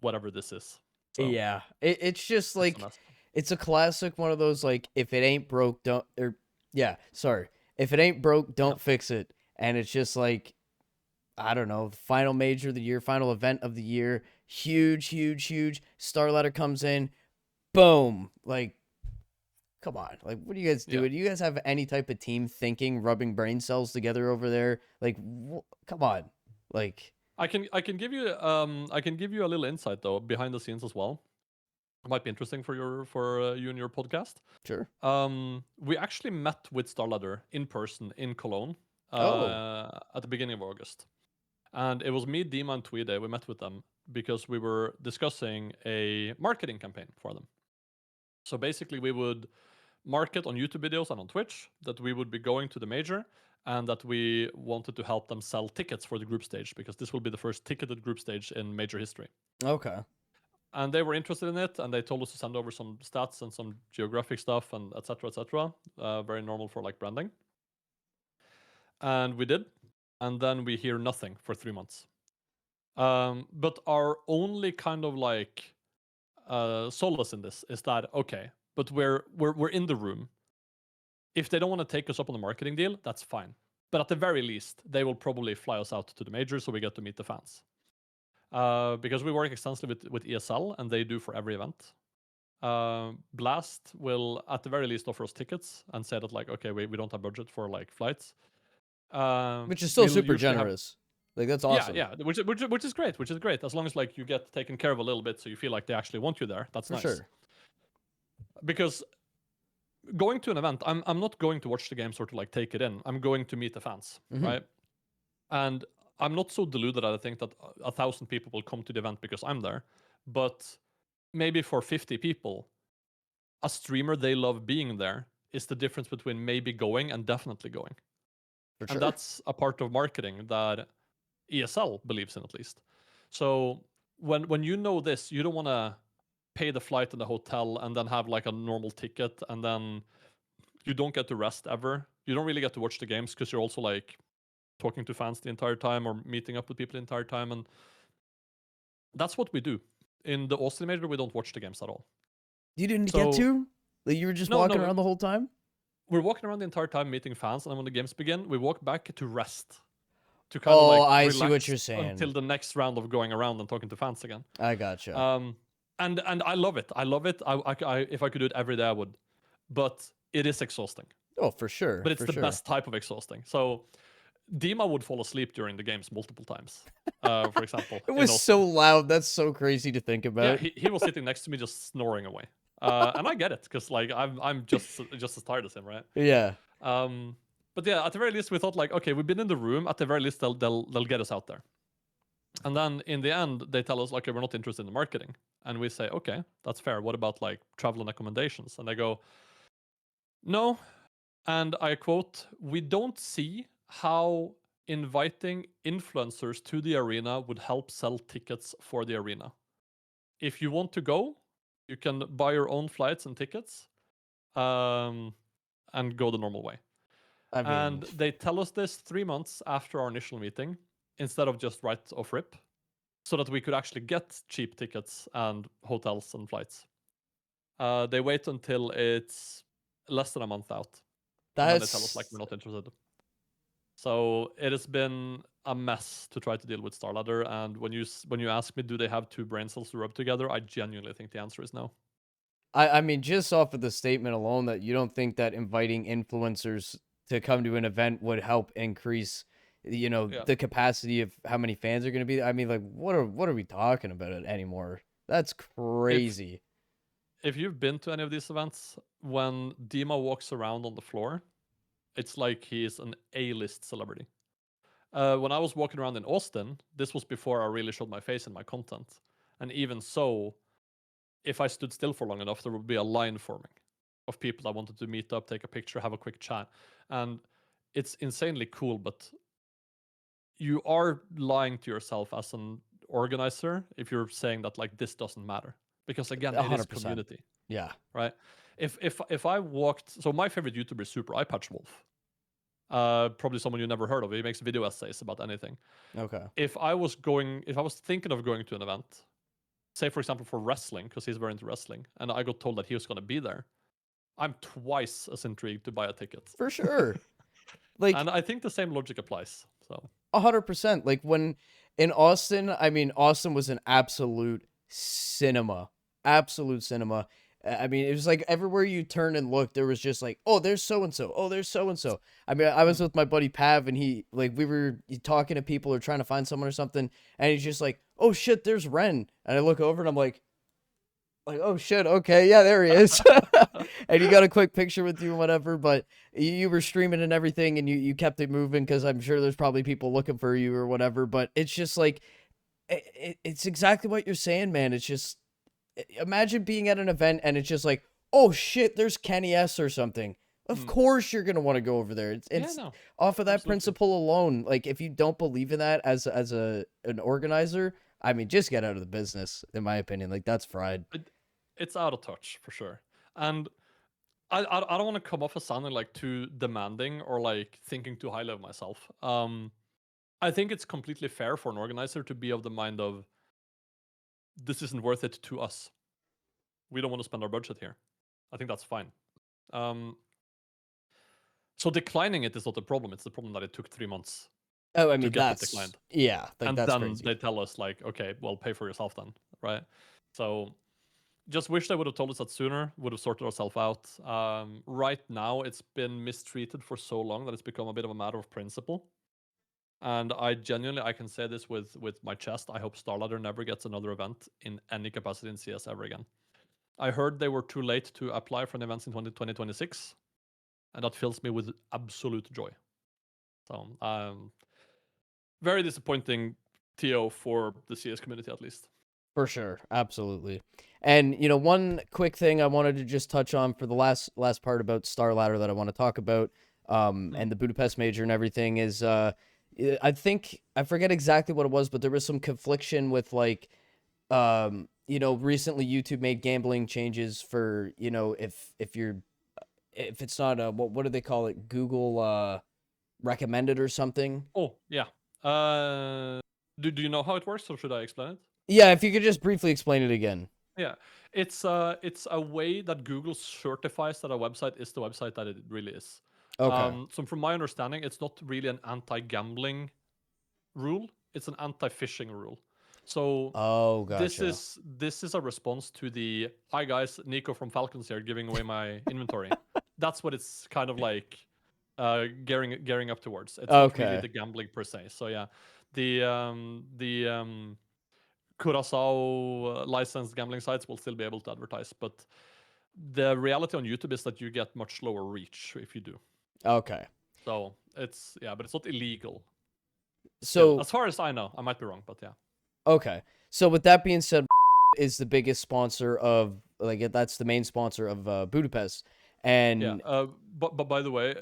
Speaker 2: whatever this is. So,
Speaker 1: yeah. It's just like,
Speaker 2: it's a mess.
Speaker 1: it's a classic one of those, like, if it ain't broke, don't, if it ain't broke, don't fix it. And it's just like, I don't know, final major of the year, final event of the year, huge. StarLadder comes in, boom. Like, come on. Like, what are you guys doing? Do you guys have any type of team thinking, rubbing brain cells together over there? Like, come on. Like,
Speaker 2: I can give you a little insight though behind the scenes as well. It might be interesting for you and your podcast.
Speaker 1: Sure.
Speaker 2: We actually met with StarLadder in person in Cologne at the beginning of August. And it was me, Dima, and Tweede. We met with them because we were discussing a marketing campaign for them. So basically, we would market on YouTube videos and on Twitch that we would be going to the major, and that we wanted to help them sell tickets for the group stage, because this will be the first ticketed group stage in major history.
Speaker 1: Okay.
Speaker 2: And they were interested in it, and they told us to send over some stats and some geographic stuff and etc. Very normal for like branding. And we did, and then we hear nothing for 3 months. But our only kind of like solace in this is that, okay, but we're in the room. If they don't want to take us up on the marketing deal, that's fine. But at the very least, they will probably fly us out to the major so we get to meet the fans. Because we work extensively with ESL, and they do for every event. Blast will, at the very least, offer us tickets and say that, like, okay, we don't have budget for like flights.
Speaker 1: Which is still super generous. Like, that's awesome.
Speaker 2: Yeah, which is great. Which is great, as long as like you get taken care of a little bit, so you feel like they actually want you there. That's nice.
Speaker 1: For sure.
Speaker 2: Because going to an event, I'm not going to watch the game sort of like take it in. I'm going to meet the fans, right? And I'm not so deluded that I think that 1,000 people will come to the event because I'm there. But maybe for 50 people, a streamer they love being there is the difference between maybe going and definitely going.
Speaker 1: For sure.
Speaker 2: And that's a part of marketing that ESL believes in, at least. So when you know this, you don't want to pay the flight and the hotel and then have like a normal ticket, and then you don't get to rest ever. You don't really get to watch the games because you're also like talking to fans the entire time or meeting up with people the entire time. And that's what we do. In the Austin Major, we don't watch the games at all.
Speaker 1: You didn't get to? Like, you were just walking around the whole time?
Speaker 2: We're walking around the entire time meeting fans, and then when the games begin, we walk back to rest. To kind of like
Speaker 1: I see what you're saying.
Speaker 2: Until the next round of going around and talking to fans again.
Speaker 1: I gotcha.
Speaker 2: And I love it. I love it. I if I could do it every day, I would. But it is exhausting.
Speaker 1: Oh, for sure.
Speaker 2: But it's the best type of exhausting. So Dima would fall asleep during the games multiple times, for example.
Speaker 1: It was so loud. That's so crazy to think about.
Speaker 2: Yeah, he was sitting next to me just snoring away. And I get it, because like I'm just as tired as him, right?
Speaker 1: Yeah.
Speaker 2: But yeah, at the very least, we thought like, okay, we've been in the room. At the very least, they'll get us out there. And then in the end, they tell us, okay, we're not interested in the marketing. And we say, okay, that's fair. What about like travel and accommodations? And they go, no. And I quote, we don't see how inviting influencers to the arena would help sell tickets for the arena. if you want to go, you can buy your own flights and tickets, and go the normal way.
Speaker 1: I mean,
Speaker 2: And they tell us this 3 months after our initial meeting, instead of just right off rip, so that we could actually get cheap tickets and hotels and flights. They wait until it's less than a month out, and then they tell us like
Speaker 1: that's
Speaker 2: we're not interested. So it has been a mess to try to deal with StarLadder. And when you ask me, do they have two brain cells to rub together? I genuinely think the answer is no.
Speaker 1: I mean, just off of the statement alone that you don't think that inviting influencers to come to an event would help increase,
Speaker 2: Yeah.
Speaker 1: the capacity of how many fans are going to be. I mean, like, what are we talking about it anymore? That's crazy.
Speaker 2: If you've been to any of these events, when Dima walks around on the floor, it's like he is an A-list celebrity. When I was walking around in Austin, this was before I really showed my face in my content. And even so, if I stood still for long enough, there would be a line forming of people that wanted to meet up, take a picture, have a quick chat. And it's insanely cool, but you are lying to yourself as an organizer if you're saying that like this doesn't matter. Because again, it is
Speaker 1: 100%.
Speaker 2: community,
Speaker 1: Yeah.
Speaker 2: right? If I walked, so my favorite YouTuber is Super Eyepatch Wolf. Probably someone you never heard of. He makes video essays about anything.
Speaker 1: Okay.
Speaker 2: If I was thinking of going to an event, say for example for wrestling, because he's very into wrestling, and I got told that he was going to be there, I'm twice as intrigued to buy a ticket.
Speaker 1: For sure. Like,
Speaker 2: And I think the same logic applies. So
Speaker 1: 100%. Like when in Austin, I mean, Austin was an absolute cinema. Absolute cinema. I mean, it was like everywhere you turn and look, there was just like, oh, there's so and so. Oh, there's so and so. I mean, I was with my buddy Pav, and we were talking to people or trying to find someone or something, and he's just like, oh shit, there's Ren. And I look over and I'm like, oh shit, okay, yeah, there he is. And he got a quick picture with you and whatever, but you were streaming and everything, and you kept it moving because I'm sure there's probably people looking for you or whatever. But it's just like, it's exactly what you're saying, man. It's just, imagine being at an event and it's just like, oh shit, there's Kenny S or something. Of course you're gonna want to go over there. It's
Speaker 2: no,
Speaker 1: off of that
Speaker 2: absolutely.
Speaker 1: principle alone. Like if you don't believe in that as an organizer, I mean, just get out of the business. In my opinion, like that's fried.
Speaker 2: It's out of touch for sure. And I don't want to come off as sounding like too demanding or like thinking too highly of myself. I think it's completely fair for an organizer to be of the mind of this isn't worth it to us. We don't want to spend our budget here. I think that's fine. So declining it is not the problem. It's the problem that it took 3 months
Speaker 1: Oh, I
Speaker 2: to
Speaker 1: mean
Speaker 2: get it
Speaker 1: that's
Speaker 2: declined.
Speaker 1: yeah, like
Speaker 2: And
Speaker 1: that's
Speaker 2: then
Speaker 1: crazy.
Speaker 2: they tell us like, okay, well, pay for yourself then, right? So just wish they would have told us that sooner, would have sorted ourselves out. Right now, it's been mistreated for so long that it's become a bit of a matter of principle. And I can say this with my chest. I hope StarLadder never gets another event in any capacity in CS ever again. I heard they were too late to apply for an event in 2026, and that fills me with absolute joy. So, very disappointing TO for the CS community, at least.
Speaker 1: For sure, absolutely. And one quick thing I wanted to just touch on for the last part about StarLadder that I want to talk about, and the Budapest Major and everything is, I think I forget exactly what it was, but there was some confliction with like, recently YouTube made gambling changes for if it's not what do they call it, Google recommended or something.
Speaker 2: Oh yeah. Do you know how it works, or should I explain it?
Speaker 1: Yeah, if you could just briefly explain it again.
Speaker 2: Yeah, it's a way that Google certifies that a website is the website that it really is.
Speaker 1: Okay.
Speaker 2: So from my understanding, it's not really an anti-gambling rule; it's an anti-phishing rule. So
Speaker 1: Oh,
Speaker 2: this
Speaker 1: gotcha.
Speaker 2: is a response to the "Hi guys, Nico from Falcons here, giving away my inventory." That's what it's kind of like gearing up towards. It's not really
Speaker 1: Okay.
Speaker 2: the gambling per se. So yeah, the Curacao licensed gambling sites will still be able to advertise, but the reality on YouTube is that you get much lower reach if you do.
Speaker 1: Okay.
Speaker 2: So it's but it's not illegal. Still,
Speaker 1: So,
Speaker 2: as far as I know, I might be wrong, but yeah.
Speaker 1: okay. So with that being said, is the biggest sponsor of that's the main sponsor of Budapest. And
Speaker 2: Yeah. But by the way,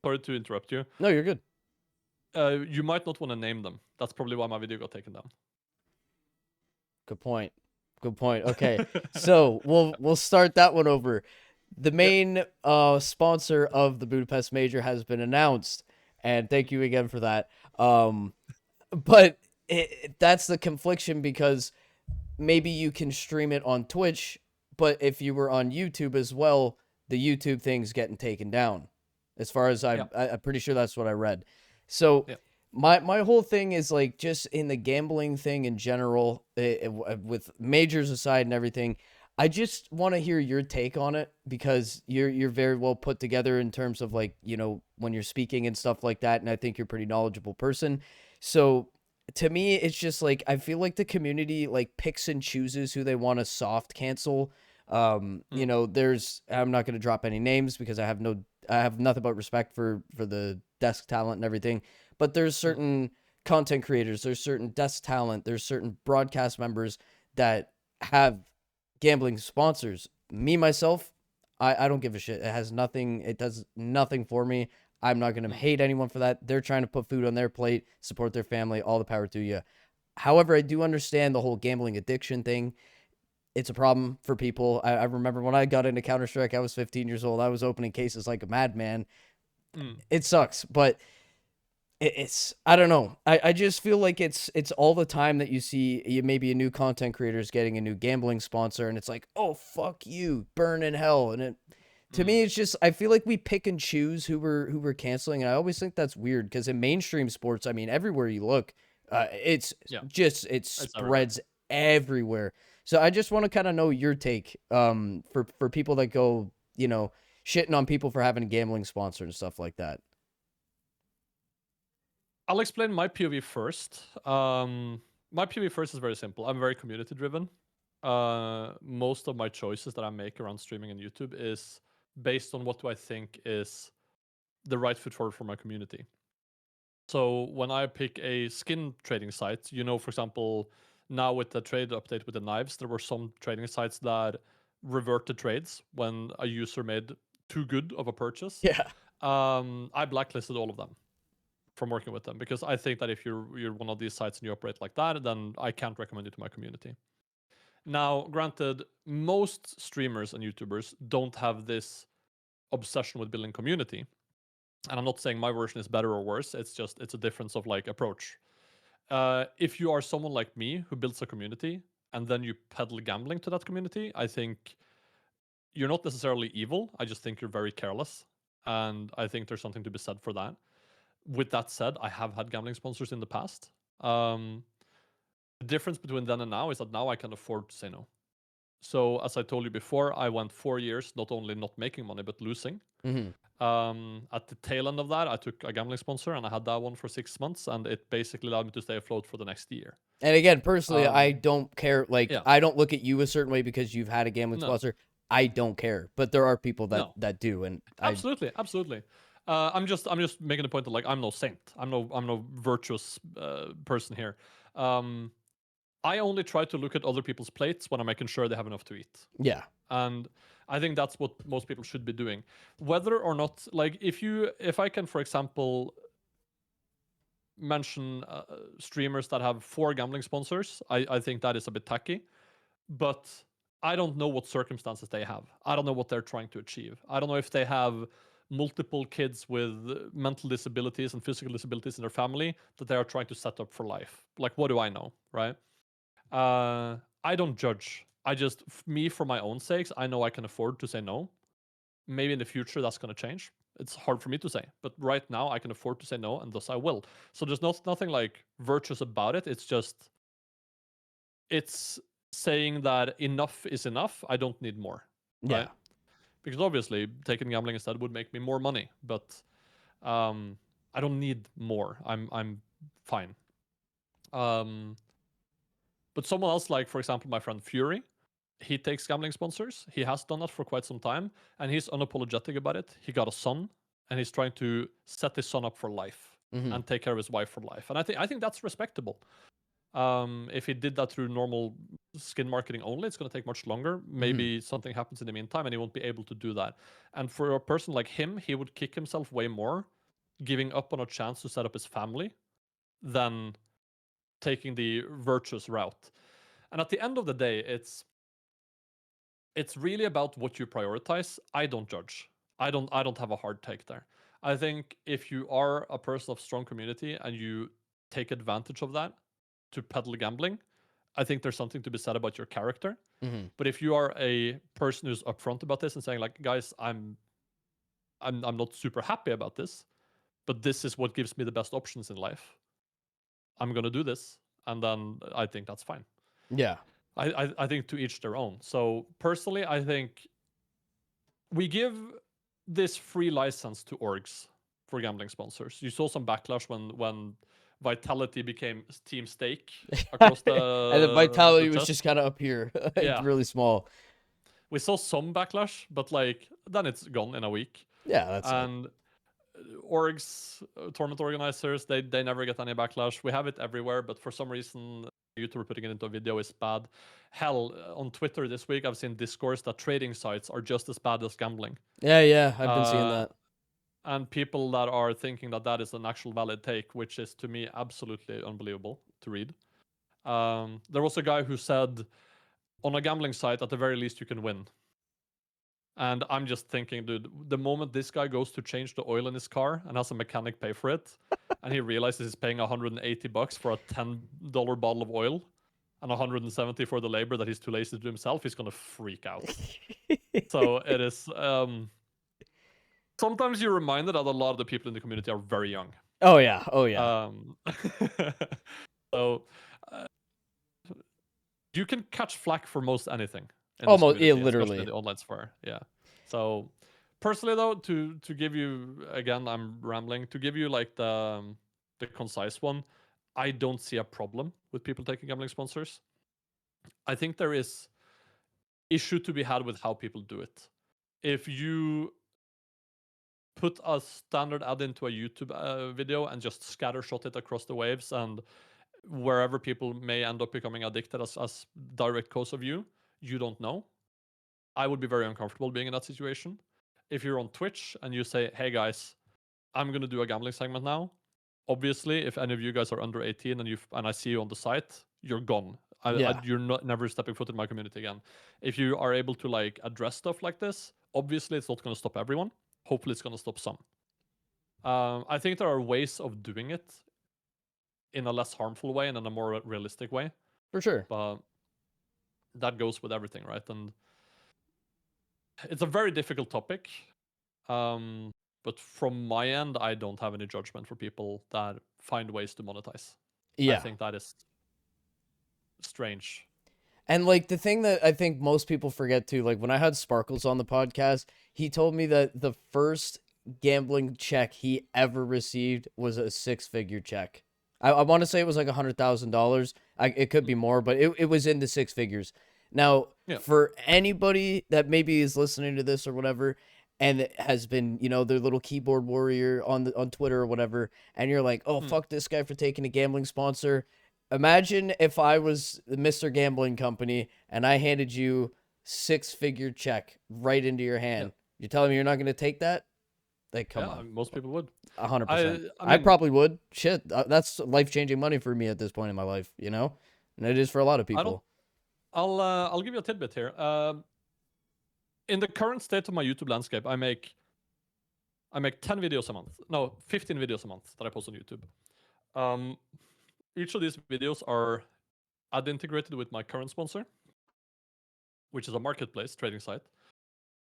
Speaker 2: sorry to interrupt you.
Speaker 1: no, you're good.
Speaker 2: You might not want to name them. That's probably why my video got taken down.
Speaker 1: Good point. Good point. Okay. So we'll start that one over. The main sponsor of the Budapest Major has been announced, and thank you again for that. But that's the confliction because maybe you can stream it on Twitch, but if you were on YouTube as well, the YouTube thing's getting taken down. As far as I'm pretty sure that's what I read. So my whole thing is like just in the gambling thing in general, with majors aside and everything. I just want to hear your take on it because you're very well put together in terms of like, you know, when you're speaking and stuff like that, and I think you're a pretty knowledgeable person. So to me, it's just like I feel like the community like picks and chooses who they want to soft cancel. You know, I'm not going to drop any names because I have nothing but respect for the desk talent and everything. But there's certain content creators, there's certain desk talent, there's certain broadcast members that have gambling sponsors. Me myself, I don't give a shit. It does nothing for me. I'm not going to hate anyone for that. They're trying to put food on their plate, support their family, all the power to you. However, I do understand the whole gambling addiction thing. It's a problem for people. I remember when I got into Counter-Strike, I was 15 years old. I was opening cases like a madman. It sucks, but it's I don't know. I just feel like it's all the time that you see maybe a new content creator is getting a new gambling sponsor, and it's like, oh fuck you, burn in hell. And to me, it's just I feel like we pick and choose who we're canceling, and I always think that's weird because in mainstream sports, I mean, everywhere you look, it spreads everywhere. So I just want to kind of know your take, for people that go, you know, shitting on people for having a gambling sponsor and stuff like that.
Speaker 2: I'll explain my POV first. My POV first is very simple. I'm very community driven. Most of my choices that I make around streaming and YouTube is based on what do I think is the right foot forward for my community. So when I pick a skin trading site, you know, for example, now with the trade update with the knives, there were some trading sites that reverted trades when a user made too good of a purchase.
Speaker 1: Yeah.
Speaker 2: I blacklisted all of them from working with them because I think that if you're one of these sites and you operate like that, then I can't recommend you to my community. Now, granted, most streamers and YouTubers don't have this obsession with building community. And I'm not saying my version is better or worse. It's a difference of like approach. If you are someone like me who builds a community and then you peddle gambling to that community, I think you're not necessarily evil. I just think you're very careless. And I think there's something to be said for that. With that said, I have had gambling sponsors in the past. The difference between then and now is that now I can afford to say no. So as I told you before, I went 4 years not only not making money but losing. At the tail end of that, I took a gambling sponsor and I had that one for 6 months, and it basically allowed me to stay afloat for the next year.
Speaker 1: And again, personally, I don't care. Like, I don't look at you a certain way because you've had a gambling sponsor. I don't care, but there are people that do, and
Speaker 2: absolutely. I'm just making the point that like I'm no saint. I'm no virtuous person here. I only try to look at other people's plates when I'm making sure they have enough to eat.
Speaker 1: Yeah.
Speaker 2: And I think that's what most people should be doing. Whether or not, like, if I can, for example, mention streamers that have 4 gambling sponsors, I think that is a bit tacky. But I don't know what circumstances they have. I don't know what they're trying to achieve. I don't know if they have multiple kids with mental disabilities and physical disabilities in their family that they are trying to set up for life. Like, what do I know, right? I don't judge. I just, me for my own sakes, I know I can afford to say no. Maybe in the future that's going to change. It's hard for me to say, but right now I can afford to say no, and thus I will. So there's nothing like virtuous about it. It's just, it's saying that enough is enough. I don't need more.
Speaker 1: Yeah.
Speaker 2: Right? Because obviously taking gambling instead would make me more money, but I don't need more. I'm fine. But someone else, like for example my friend Fury, he takes gambling sponsors. He has done that for quite some time, and he's unapologetic about it. He got a son, and he's trying to set his son up for life and take care of his wife for life. And I think that's respectable. If he did that through normal skin marketing only, it's going to take much longer. Maybe something happens in the meantime, and he won't be able to do that. And for a person like him, he would kick himself way more, giving up on a chance to set up his family, than taking the virtuous route. And at the end of the day, it's really about what you prioritize. I don't judge. I don't have a hard take there. I think if you are a person of strong community and you take advantage of that to peddle gambling, I think there's something to be said about your character.
Speaker 1: Mm-hmm.
Speaker 2: But if you are a person who's upfront about this and saying like, guys, I'm not super happy about this, but this is what gives me the best options in life. I'm gonna do this, and then I think that's fine.
Speaker 1: Yeah.
Speaker 2: I think to each their own. So personally, I think we give this free license to orgs for gambling sponsors. You saw some backlash when Vitality became Team Stake across
Speaker 1: And the
Speaker 2: the
Speaker 1: Vitality was
Speaker 2: chest.
Speaker 1: just kind of up here. It's
Speaker 2: Yeah.
Speaker 1: really small.
Speaker 2: We saw some backlash, but like then it's gone in a week.
Speaker 1: Yeah, that's it.
Speaker 2: And orgs, tournament organizers, they never get any backlash. We have it everywhere, but for some reason, YouTuber putting it into a video is bad. Hell, on Twitter this week, I've seen discourse that trading sites are just as bad as gambling.
Speaker 1: Yeah, I've been seeing that.
Speaker 2: And people that are thinking that that is an actual valid take, which is to me absolutely unbelievable to read. There was a guy who said, on a gambling site, at the very least, you can win. And I'm just thinking, dude, the moment this guy goes to change the oil in his car and has a mechanic pay for it, and he realizes he's paying $180 for a $10 bottle of oil and $170 for the labor that he's too lazy to do himself, he's gonna freak out. So it is. Sometimes you're reminded that a lot of the people in the community are very young.
Speaker 1: Oh yeah.
Speaker 2: So you can catch flack for most anything.
Speaker 1: Almost, yeah,
Speaker 2: especially
Speaker 1: literally.
Speaker 2: in the online sphere. Yeah. So personally though, to give you, again, I'm rambling, to give you like the concise one, I don't see a problem with people taking gambling sponsors. I think there is issue to be had with how people do it. If you put a standard ad into a YouTube video and just scattershot it across the waves and wherever people may end up becoming addicted as direct cause of you don't know. I would be very uncomfortable being in that situation. If you're on Twitch and you say, hey guys, I'm going to do a gambling segment now. Obviously, if any of you guys are under 18 and I see you on the site, you're gone. You're not never stepping foot in my community again. If you are able to like address stuff like this, obviously it's not going to stop everyone. Hopefully it's going to stop some. I think there are ways of doing it in a less harmful way and in a more realistic way.
Speaker 1: For sure.
Speaker 2: But that goes with everything, right? And it's a very difficult topic. But from my end, I don't have any judgment for people that find ways to monetize.
Speaker 1: Yeah.
Speaker 2: I think that is strange.
Speaker 1: And like the thing that I think most people forget too, like when I had Sparkles on the podcast, he told me that the first gambling check he ever received was a 6-figure check. I want to say it was like $100,000. It could be more, but it was in the 6 figures. Now, for anybody that maybe is listening to this or whatever, and has been, their little keyboard warrior on Twitter or whatever, and you're like, oh, fuck this guy for taking a gambling sponsor. Imagine if I was Mr. Gambling Company and I handed you 6-figure check right into your hand. Yeah. You're telling me you're not going to take that? Like, come on.
Speaker 2: Most people would.
Speaker 1: 100%. I probably would. Shit, that's life-changing money for me at this point in my life, And it is for a lot of people.
Speaker 2: I'll give you a tidbit here. In the current state of my YouTube landscape, I make 10 videos a month. No, 15 videos a month that I post on YouTube. Each of these videos are ad integrated with my current sponsor, which is a marketplace trading site.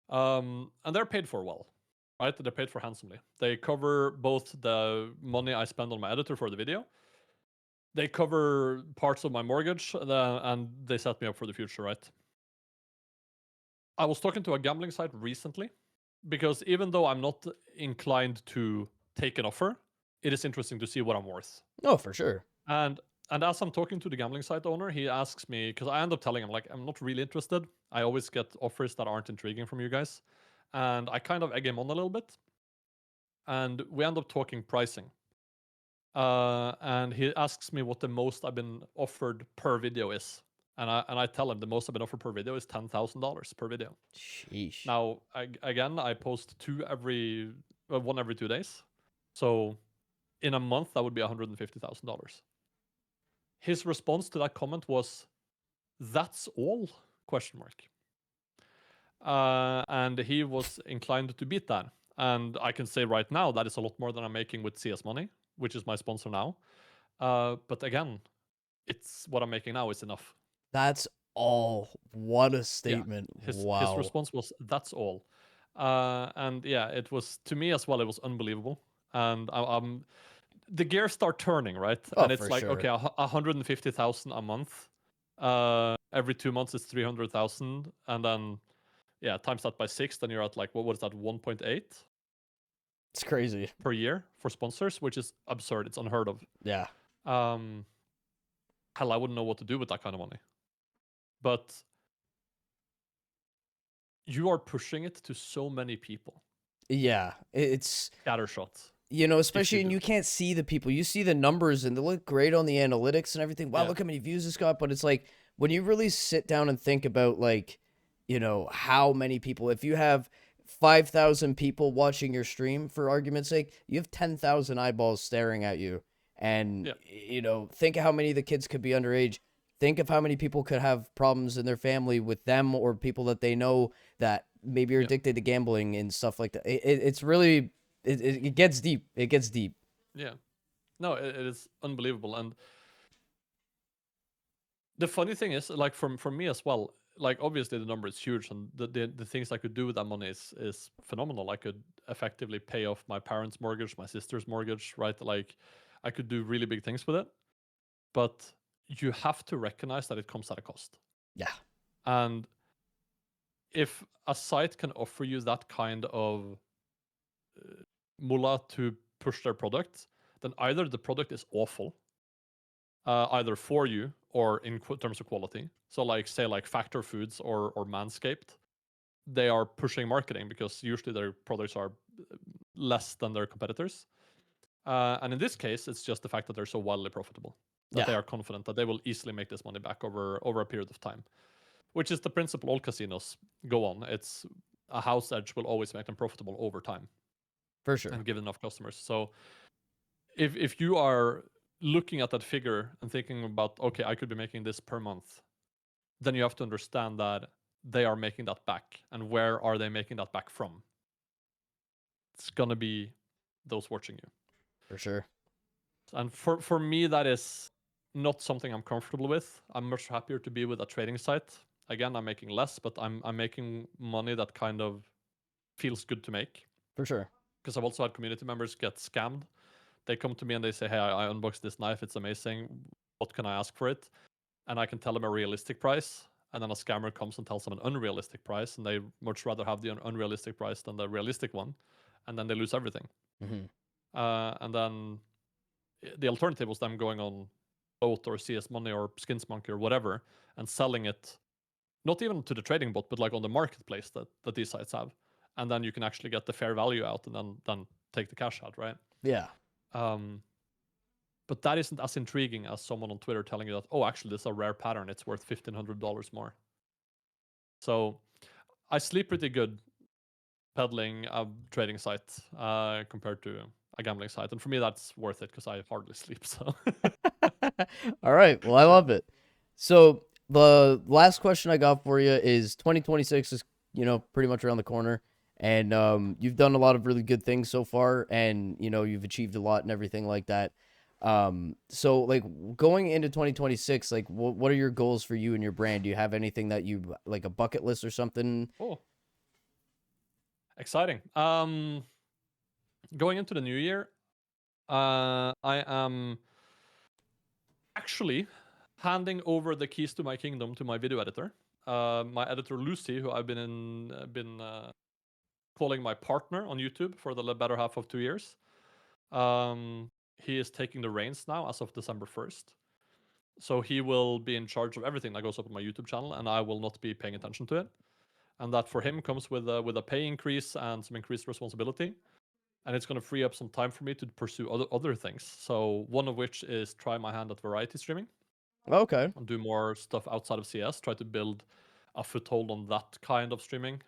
Speaker 2: And they're paid for well, right? They're paid for handsomely. They cover both the money I spend on my editor for the video. They cover parts of my mortgage, and they set me up for the future, right? I was talking to a gambling site recently, because even though I'm not inclined to take an offer, it is interesting to see what I'm worth.
Speaker 1: Oh, for sure.
Speaker 2: And as I'm talking to the gambling site owner, he asks me, because I end up telling him, like, I'm not really interested. I always get offers that aren't intriguing from you guys. And I kind of egg him on a little bit. And we end up talking pricing. And he asks me what the most I've been offered per video is. And I tell him the most I've been offered per video is $10,000 per video.
Speaker 1: Sheesh.
Speaker 2: Now, I post one every 2 days. So in a month, that would be $150,000. His response to that comment was That's all? Question mark. And he was inclined to beat that. And I can say right now that is a lot more than I'm making with CS Money, which is my sponsor now. But again, it's what I'm making now is enough.
Speaker 1: That's all. What a
Speaker 2: Yeah.
Speaker 1: statement.
Speaker 2: His
Speaker 1: Wow.
Speaker 2: response was, "That's all." And yeah, it was to me as well. It was unbelievable. And I'm the gears start turning, right?
Speaker 1: Oh,
Speaker 2: And it's
Speaker 1: for
Speaker 2: like,
Speaker 1: sure.
Speaker 2: okay, 150,000 a month. Every 2 months it's 300,000, and then yeah, times that by 6, then you're at like what is that, 1.8
Speaker 1: It's crazy.
Speaker 2: per year for sponsors, which is absurd. It's unheard of.
Speaker 1: Yeah.
Speaker 2: Hell, I wouldn't know what to do with that kind of money. But you are pushing it to so many people.
Speaker 1: Yeah. It's,
Speaker 2: Scattershot.
Speaker 1: you know,
Speaker 2: If
Speaker 1: especially,
Speaker 2: you
Speaker 1: and
Speaker 2: do.
Speaker 1: you can't see the people. You see the numbers and they look great on the analytics and everything. Wow,
Speaker 2: Yeah.
Speaker 1: look how many views this got. But it's like, when you really sit down and think about, like, you know, how many people, if you have 5,000 people watching your stream, for argument's sake, you have 10,000 eyeballs staring at you. And,
Speaker 2: Yeah.
Speaker 1: you know, think of how many of the kids could be underage. Think of how many people could have problems in their family with them or people that they know that maybe are
Speaker 2: Yeah.
Speaker 1: addicted to gambling and stuff like that. It's really, it gets deep. It gets deep.
Speaker 2: Yeah. No, it is unbelievable. And the funny thing is, like for me as well, like obviously the number is huge, and the things I could do with that money is phenomenal. I could effectively pay off my parents' mortgage, my sister's mortgage, right? Like I could do really big things with it. But you have to recognize that it comes at a cost.
Speaker 1: Yeah.
Speaker 2: And if a site can offer you that kind of mullah to push their product, then either the product is awful, either for you or in terms of quality. So like say like Factor Foods or Manscaped, they are pushing marketing because usually their products are less than their competitors. And in this case, it's just the fact that they're so wildly profitable that they
Speaker 1: Yeah.
Speaker 2: are confident that they will easily make this money back over a period of time, which is the principle all casinos go on. It's a house edge will always make them profitable over time
Speaker 1: For sure.
Speaker 2: and give enough customers. So if you are looking at that figure and thinking about, okay, I could be making this per month, then you have to understand that they are making that back. And where are they making that back from? It's gonna be those watching you.
Speaker 1: For sure.
Speaker 2: And for me, that is not something I'm comfortable with. I'm much happier to be with a trading site. Again, I'm making less, but I'm making money that kind of feels good to make.
Speaker 1: For sure.
Speaker 2: Because I've also had community members get scammed. They come to me and they say, "Hey, I unboxed this knife. It's amazing. What can I ask for it?" And I can tell them a realistic price. And then a scammer comes and tells them an unrealistic price, and they much rather have the unrealistic price than the realistic one, and then they lose everything.
Speaker 1: Mm-hmm.
Speaker 2: And then the alternative was them going on Boat or CS Money or Skins Monkey or whatever and selling it, not even to the trading bot, but like on the marketplace that these sites have. And then you can actually get the fair value out and then take the cash out, right?
Speaker 1: Yeah.
Speaker 2: But that isn't as intriguing as someone on Twitter telling you that, oh, actually, this is a rare pattern. It's worth $1,500 more. So I sleep pretty good peddling a trading site compared to a gambling site. And for me, that's worth it because I hardly sleep. So
Speaker 1: All right. Well, I love it. So the last question I got for you is 2026 is, you know, pretty much around the corner. And you've done a lot of really good things so far, and you know you've achieved a lot and everything like that. So like going into 2026, like what are your goals for you and your brand? Do you have anything that you like, a bucket list or something?
Speaker 2: oh, exciting. Going into the new year, I am actually handing over the keys to my kingdom to my video editor. My editor Lucy, who I've been calling my partner on YouTube for the better half of 2 years. He is taking the reins now as of December 1st. So he will be in charge of everything that goes up on my YouTube channel, and I will not be paying attention to it. And that for him comes with a pay increase and some increased responsibility. And it's going to free up some time for me to pursue other things. So one of which is try my hand at variety streaming
Speaker 1: Okay.
Speaker 2: and do more stuff outside of CS. Try to build a foothold on that kind of streaming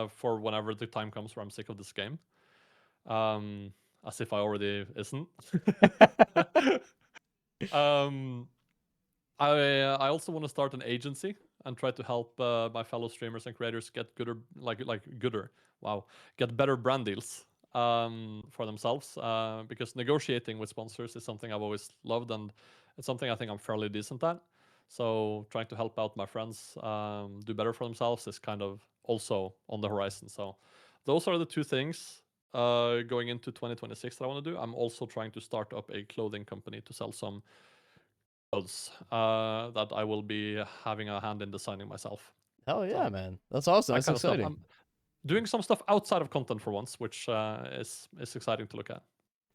Speaker 2: for whenever the time comes where I'm sick of this game. As if I already isn't. I also want to start an agency and try to help my fellow streamers and creators get get better brand deals for themselves. Because negotiating with sponsors is something I've always loved, and it's something I think I'm fairly decent at. So trying to help out my friends do better for themselves is kind of also on the horizon. So those are the two things going into 2026 that I want to do. I'm also trying to start up a clothing company to sell some clothes that I will be having a hand in designing myself.
Speaker 1: Hell yeah,
Speaker 2: So
Speaker 1: man. That's awesome.
Speaker 2: that
Speaker 1: That's
Speaker 2: kind of stuff.
Speaker 1: exciting.
Speaker 2: I'm doing some stuff outside of content for once, which is exciting to look at.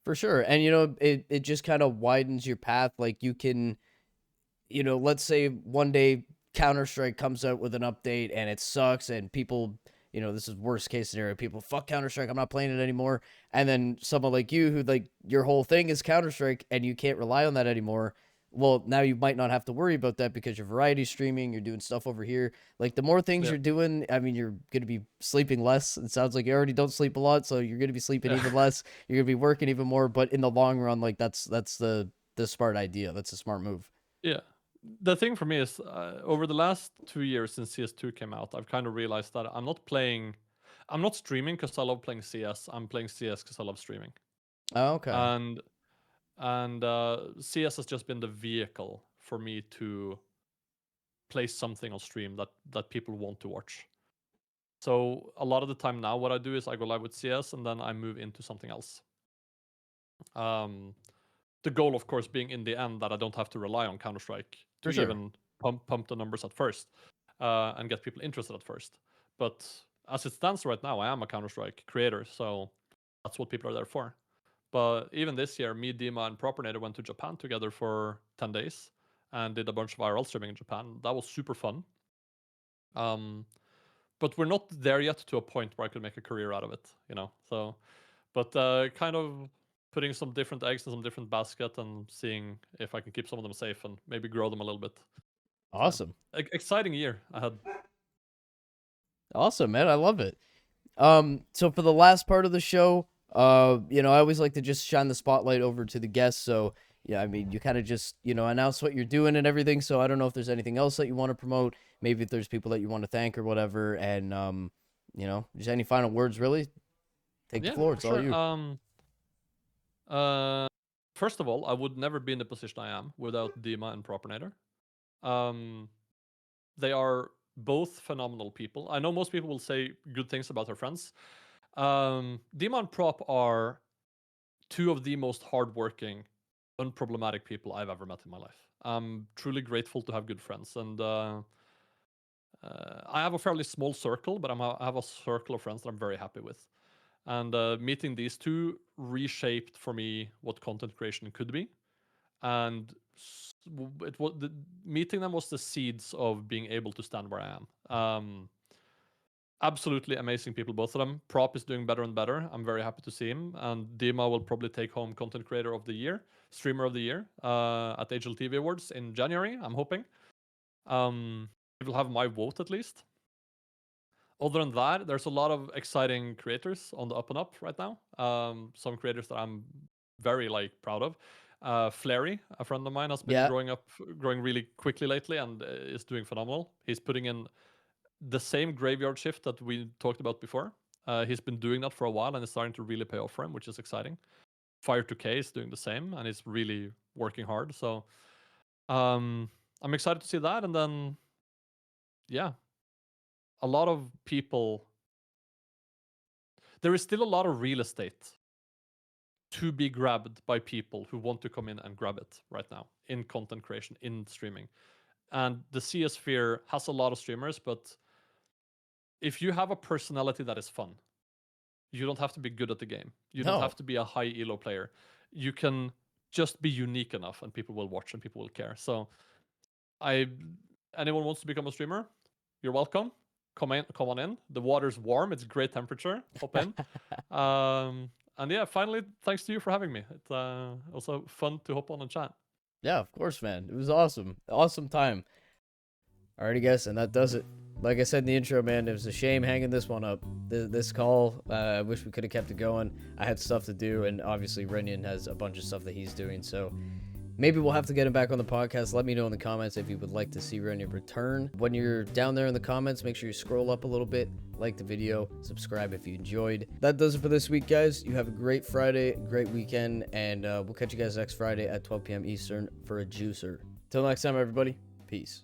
Speaker 1: For sure. And you know, it just kind of widens your path. Like you can, you know, let's say one day Counter-Strike comes out with an update and it sucks and people, you know, this is worst case scenario, people fuck Counter-Strike, I'm not playing it anymore. And then someone like you who like your whole thing is Counter-Strike and you can't rely on that anymore. Well, now you might not have to worry about that because you're variety streaming, you're doing stuff over here. Like the more things
Speaker 2: Yeah.
Speaker 1: you're doing, I mean, you're going to be sleeping less. It sounds like you already don't sleep a lot, so you're going to be sleeping even less. You're going to be working even more, but in the long run, like that's the smart idea. That's a smart move.
Speaker 2: Yeah. The thing for me is over the last 2 years since CS2 came out, I've kind of realized that I'm not streaming because I love playing CS. I'm playing CS because I love streaming.
Speaker 1: Oh, okay.
Speaker 2: And CS has just been the vehicle for me to play something on stream that people want to watch. So a lot of the time now, what I do is I go live with CS and then I move into something else. The goal, of course, being in the end that I don't have to rely on Counter-Strike to even pump the numbers at first and get people interested at first. But as it stands right now, I am a Counter-Strike creator, so that's what people are there for. But even this year, me, Dima, and Propernado went to Japan together for 10 days and did a bunch of IRL streaming in Japan. That was super fun. But we're not there yet to a point where I could make a career out of it, you know. So, but kind of putting some different eggs in some different basket and seeing if I can keep some of them safe and maybe grow them a little bit.
Speaker 1: Awesome.
Speaker 2: So, exciting year ahead.
Speaker 1: Awesome, man. I love it. So for the last part of the show, you know, I always like to just shine the spotlight over to the guests. So yeah, I mean, you kind of just, you know, announce what you're doing and everything. So I don't know if there's anything else that you want to promote. Maybe if there's people that you want to thank or whatever. And, you know, just any final words, really. Take the floor. It's all you.
Speaker 2: First of all, I would never be in the position I am without Dima and Propinator. They are both phenomenal people. I know most people will say good things about their friends. Dima and Prop are two of the most hardworking, unproblematic people I've ever met in my life. I'm truly grateful to have good friends, and I have a fairly small circle, but I have a circle of friends that I'm very happy with. And meeting these two reshaped for me what content creation could be, and meeting them was the seeds of being able to stand where I am. Absolutely amazing people, both of them. Prop is doing better and better. I'm very happy to see him. And Dima will probably take home Content Creator of the Year, Streamer of the Year at HLTV Awards in January, I'm hoping. He will have my vote at least. Other than that, there's a lot of exciting creators on the up and up right now. Some creators that I'm very proud of. Flary, a friend of mine, has been growing really quickly lately and is doing phenomenal. He's putting in the same graveyard shift that we talked about before. He's been doing that for a while and it's starting to really pay off for him, which is exciting. Fire2K is doing the same and he's really working hard. So I'm excited to see that. And then, yeah, a lot of people. There is still a lot of real estate to be grabbed by people who want to come in and grab it right now in content creation, in streaming. And the CS sphere has a lot of streamers, but if you have a personality that is fun, you don't have to be good at the game. You don't have to be a high elo player. You can just be unique enough and people will watch and people will care. So anyone wants to become a streamer, you're welcome. Come on in. The water's warm. It's great temperature. Hop in. And yeah, finally, thanks to you for having me. It's also fun to hop on and chat.
Speaker 1: Yeah, of course, man. It was awesome. Awesome time. Alrighty, guys, and that does it. Like I said in the intro, man, it was a shame hanging this one up. This call, I wish we could have kept it going. I had stuff to do, and obviously Renyan has a bunch of stuff that he's doing. So, Maybe we'll have to get him back on the podcast. Let me know in the comments if you would like to see Renyan return. When you're down there in the comments, make sure you scroll up a little bit, like the video, subscribe if you enjoyed. That does it for this week, guys. You have a great Friday, great weekend, and we'll catch you guys next Friday at 12 p.m. Eastern for a juicer. Till next time, everybody. Peace.